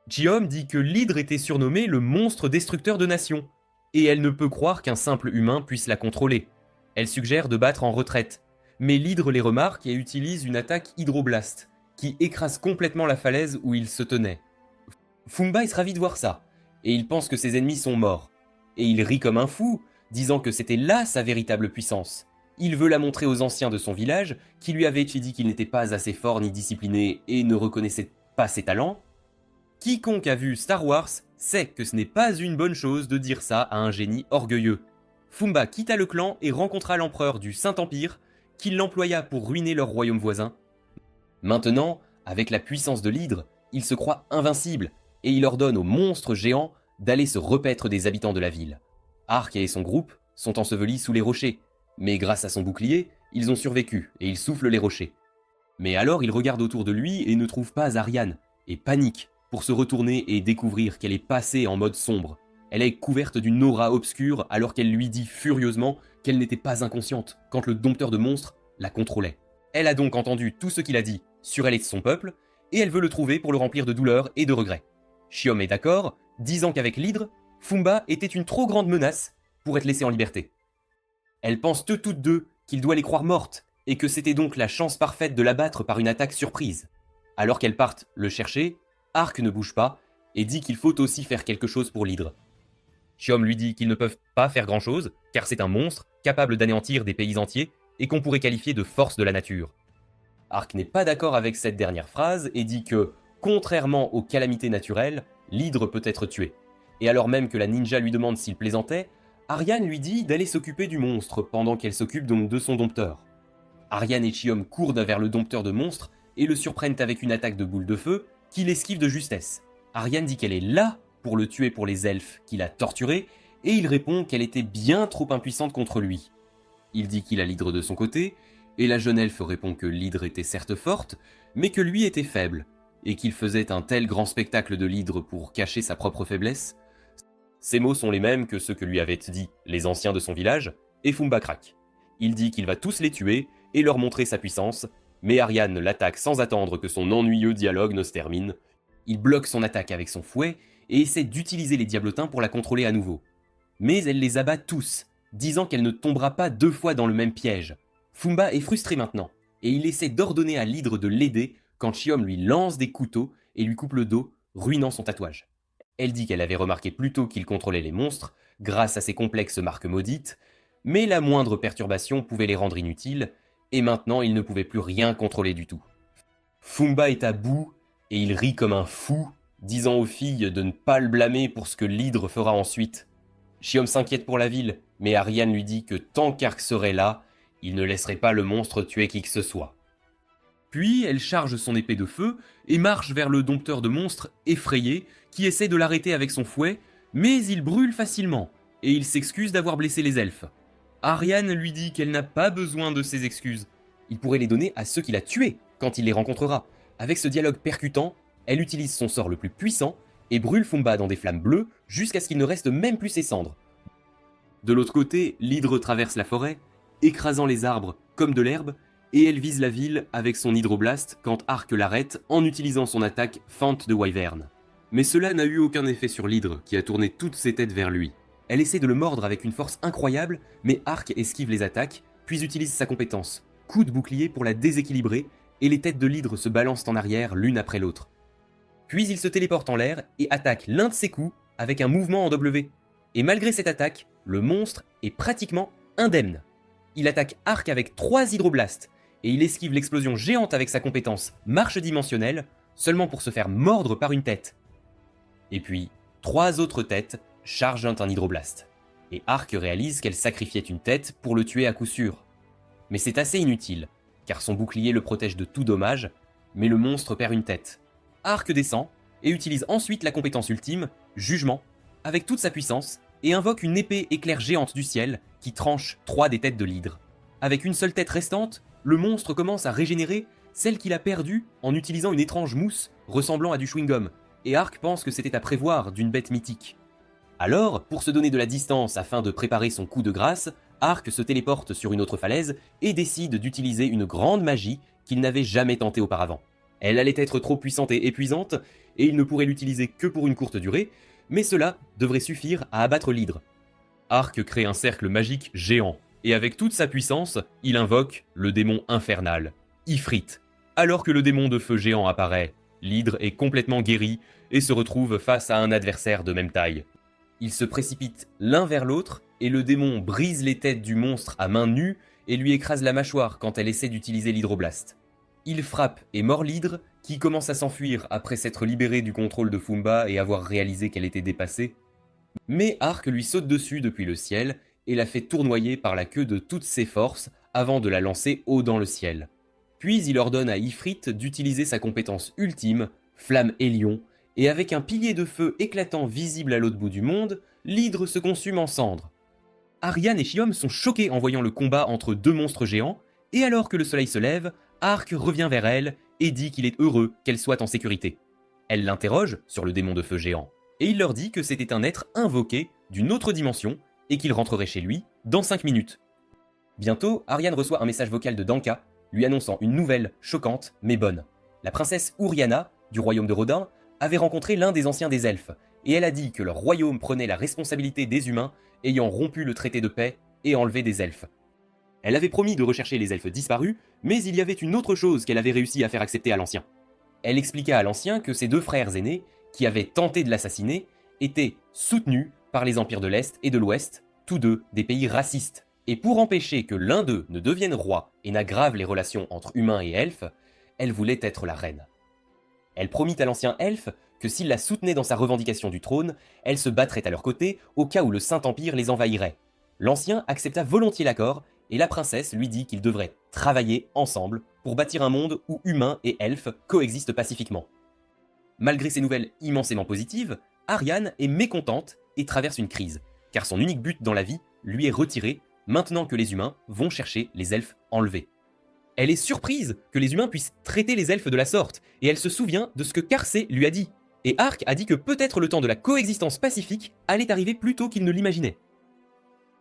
Chiom dit que l'hydre était surnommé le monstre destructeur de nations, et elle ne peut croire qu'un simple humain puisse la contrôler. Elle suggère de battre en retraite, mais l'hydre les remarque et utilise une attaque hydroblast, qui écrase complètement la falaise où il se tenait. Fumba est ravi de voir ça, et il pense que ses ennemis sont morts. Et il rit comme un fou, disant que c'était là sa véritable puissance. Il veut la montrer aux anciens de son village, qui lui avaient dit qu'il n'était pas assez fort ni discipliné et ne reconnaissait pas ses talents. Quiconque a vu Star Wars sait que ce n'est pas une bonne chose de dire ça à un génie orgueilleux. Fumba quitta le clan et rencontra l'empereur du Saint-Empire, qui l'employa pour ruiner leur royaume voisin. Maintenant, avec la puissance de l'hydre, il se croit invincible, et il ordonne aux monstres géants d'aller se repaître des habitants de la ville. Arc et son groupe sont ensevelis sous les rochers, mais grâce à son bouclier, ils ont survécu et il souffle les rochers. Mais alors il regarde autour de lui et ne trouve pas Ariane, et panique pour se retourner et découvrir qu'elle est passée en mode sombre. Elle est couverte d'une aura obscure alors qu'elle lui dit furieusement qu'elle n'était pas inconsciente quand le dompteur de monstres la contrôlait. Elle a donc entendu tout ce qu'il a dit sur elle et son peuple, et elle veut le trouver pour le remplir de douleur et de regrets. Chiom est d'accord, disant qu'avec l'hydre, Fumba était une trop grande menace pour être laissée en liberté. Elles pensent toutes deux qu'il doit les croire mortes, et que c'était donc la chance parfaite de l'abattre par une attaque surprise. Alors qu'elles partent le chercher, Arc ne bouge pas, et dit qu'il faut aussi faire quelque chose pour l'hydre. Chiom lui dit qu'ils ne peuvent pas faire grand-chose, car c'est un monstre capable d'anéantir des pays entiers, et qu'on pourrait qualifier de force de la nature. Arc n'est pas d'accord avec cette dernière phrase, et dit que, contrairement aux calamités naturelles, l'hydre peut être tué. Et alors même que la ninja lui demande s'il plaisantait, Ariane lui dit d'aller s'occuper du monstre pendant qu'elle s'occupe donc de son dompteur. Ariane et Chiom courent vers le dompteur de monstres et le surprennent avec une attaque de boule de feu qu'il esquive de justesse. Ariane dit qu'elle est là pour le tuer pour les elfes qu'il a torturés et il répond qu'elle était bien trop impuissante contre lui. Il dit qu'il a l'hydre de son côté et la jeune elfe répond que l'hydre était certes forte mais que lui était faible et qu'il faisait un tel grand spectacle de l'hydre pour cacher sa propre faiblesse. Ces mots sont les mêmes que ceux que lui avaient dit les anciens de son village, et Fumba craque. Il dit qu'il va tous les tuer et leur montrer sa puissance, mais Ariane l'attaque sans attendre que son ennuyeux dialogue ne se termine. Il bloque son attaque avec son fouet et essaie d'utiliser les diablotins pour la contrôler à nouveau. Mais elle les abat tous, disant qu'elle ne tombera pas 2 fois dans le même piège. Fumba est frustré maintenant, et il essaie d'ordonner à l'hydre de l'aider quand Chiom lui lance des couteaux et lui coupe le dos, ruinant son tatouage. Elle dit qu'elle avait remarqué plus tôt qu'il contrôlait les monstres, grâce à ses complexes marques maudites, mais la moindre perturbation pouvait les rendre inutiles, et maintenant il ne pouvait plus rien contrôler du tout. Fumba est à bout, et il rit comme un fou, disant aux filles de ne pas le blâmer pour ce que l'hydre fera ensuite. Chiom s'inquiète pour la ville, mais Ariane lui dit que tant qu'Ark serait là, il ne laisserait pas le monstre tuer qui que ce soit. Puis elle charge son épée de feu et marche vers le dompteur de monstres effrayé qui essaie de l'arrêter avec son fouet, mais il brûle facilement et il s'excuse d'avoir blessé les elfes. Ariane lui dit qu'elle n'a pas besoin de ses excuses. Il pourrait les donner à ceux qu'il a tués quand il les rencontrera. Avec ce dialogue percutant, elle utilise son sort le plus puissant et brûle Fumba dans des flammes bleues jusqu'à ce qu'il ne reste même plus ses cendres. De l'autre côté, l'hydre traverse la forêt, écrasant les arbres comme de l'herbe, et elle vise la ville avec son hydroblast quand Ark l'arrête en utilisant son attaque fente de Wyvern. Mais cela n'a eu aucun effet sur l'hydre qui a tourné toutes ses têtes vers lui. Elle essaie de le mordre avec une force incroyable, mais Ark esquive les attaques, puis utilise sa compétence, coup de bouclier pour la déséquilibrer, et les têtes de l'hydre se balancent en arrière l'une après l'autre. Puis il se téléporte en l'air et attaque l'un de ses coups avec un mouvement en W. Et malgré cette attaque, le monstre est pratiquement indemne. Il attaque Ark avec 3 hydroblasts, et il esquive l'explosion géante avec sa compétence marche dimensionnelle, seulement pour se faire mordre par une tête. Et puis, 3 autres têtes chargent un hydroblast. Et Ark réalise qu'elle sacrifiait une tête pour le tuer à coup sûr. Mais c'est assez inutile, car son bouclier le protège de tout dommage, mais le monstre perd une tête. Ark descend, et utilise ensuite la compétence ultime, Jugement, avec toute sa puissance, et invoque une épée éclair géante du ciel qui tranche 3 des têtes de l'hydre. Avec une seule tête restante, le monstre commence à régénérer celle qu'il a perdue en utilisant une étrange mousse ressemblant à du chewing-gum, et Ark pense que c'était à prévoir d'une bête mythique. Alors, pour se donner de la distance afin de préparer son coup de grâce, Ark se téléporte sur une autre falaise et décide d'utiliser une grande magie qu'il n'avait jamais tentée auparavant. Elle allait être trop puissante et épuisante, et il ne pourrait l'utiliser que pour une courte durée, mais cela devrait suffire à abattre l'hydre. Ark crée un cercle magique géant, et avec toute sa puissance, il invoque le démon infernal, Ifrit. Alors que le démon de feu géant apparaît, l'hydre est complètement guéri et se retrouve face à un adversaire de même taille. Ils se précipitent l'un vers l'autre, et le démon brise les têtes du monstre à main nue et lui écrase la mâchoire quand elle essaie d'utiliser l'hydroblast. Il frappe et mord l'hydre, qui commence à s'enfuir après s'être libéré du contrôle de Fumba et avoir réalisé qu'elle était dépassée. Mais Ark lui saute dessus depuis le ciel et la fait tournoyer par la queue de toutes ses forces avant de la lancer haut dans le ciel. Puis il ordonne à Ifrit d'utiliser sa compétence ultime, Flamme Hélion, et avec un pilier de feu éclatant visible à l'autre bout du monde, l'hydre se consume en cendres. Ariane et Chiom sont choqués en voyant le combat entre 2 monstres géants, et alors que le soleil se lève, Ark revient vers elle et dit qu'il est heureux qu'elle soit en sécurité. Elle l'interroge sur le démon de feu géant, et il leur dit que c'était un être invoqué d'une autre dimension et qu'il rentrerait chez lui dans 5 minutes. Bientôt, Ariane reçoit un message vocal de Danka, lui annonçant une nouvelle choquante mais bonne. La princesse Ouriana, du royaume de Rodin, avait rencontré l'un des anciens des elfes, et elle a dit que leur royaume prenait la responsabilité des humains ayant rompu le traité de paix et enlevé des elfes. Elle avait promis de rechercher les elfes disparus, mais il y avait une autre chose qu'elle avait réussi à faire accepter à l'ancien. Elle expliqua à l'ancien que ses 2 frères aînés, qui avaient tenté de l'assassiner, étaient soutenus par les empires de l'Est et de l'Ouest, tous 2 des pays racistes. Et pour empêcher que l'un d'eux ne devienne roi et n'aggrave les relations entre humains et elfes, elle voulait être la reine. Elle promit à l'ancien elfe que s'il la soutenait dans sa revendication du trône, elle se battrait à leur côté au cas où le Saint-Empire les envahirait. L'ancien accepta volontiers l'accord, et la princesse lui dit qu'ils devraient travailler ensemble pour bâtir un monde où humains et elfes coexistent pacifiquement. Malgré ces nouvelles immensément positives, Ariane est mécontente et traverse une crise, car son unique but dans la vie lui est retiré maintenant que les humains vont chercher les elfes enlevés. Elle est surprise que les humains puissent traiter les elfes de la sorte, et elle se souvient de ce que Karsé lui a dit. Et Ark a dit que peut-être le temps de la coexistence pacifique allait arriver plus tôt qu'il ne l'imaginait.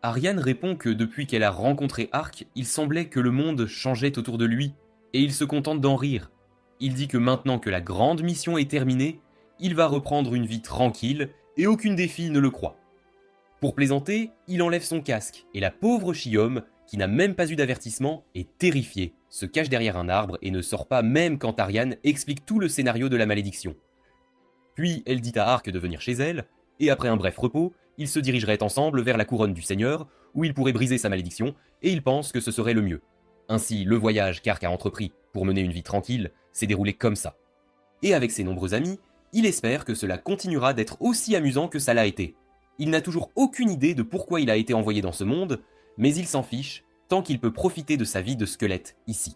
Ariane répond que depuis qu'elle a rencontré Ark, il semblait que le monde changeait autour de lui, et il se contente d'en rire. Il dit que maintenant que la grande mission est terminée, il va reprendre une vie tranquille et aucune des filles ne le croit. Pour plaisanter, il enlève son casque et la pauvre Chiome, qui n'a même pas eu d'avertissement, est terrifiée, se cache derrière un arbre et ne sort pas même quand Ariane explique tout le scénario de la malédiction. Puis elle dit à Arc de venir chez elle, et après un bref repos, ils se dirigeraient ensemble vers la couronne du Seigneur, où il pourrait briser sa malédiction, et il pense que ce serait le mieux. Ainsi, le voyage qu'Arc a entrepris pour mener une vie tranquille s'est déroulé comme ça. Et avec ses nombreux amis, il espère que cela continuera d'être aussi amusant que ça l'a été. Il n'a toujours aucune idée de pourquoi il a été envoyé dans ce monde, mais il s'en fiche tant qu'il peut profiter de sa vie de squelette ici.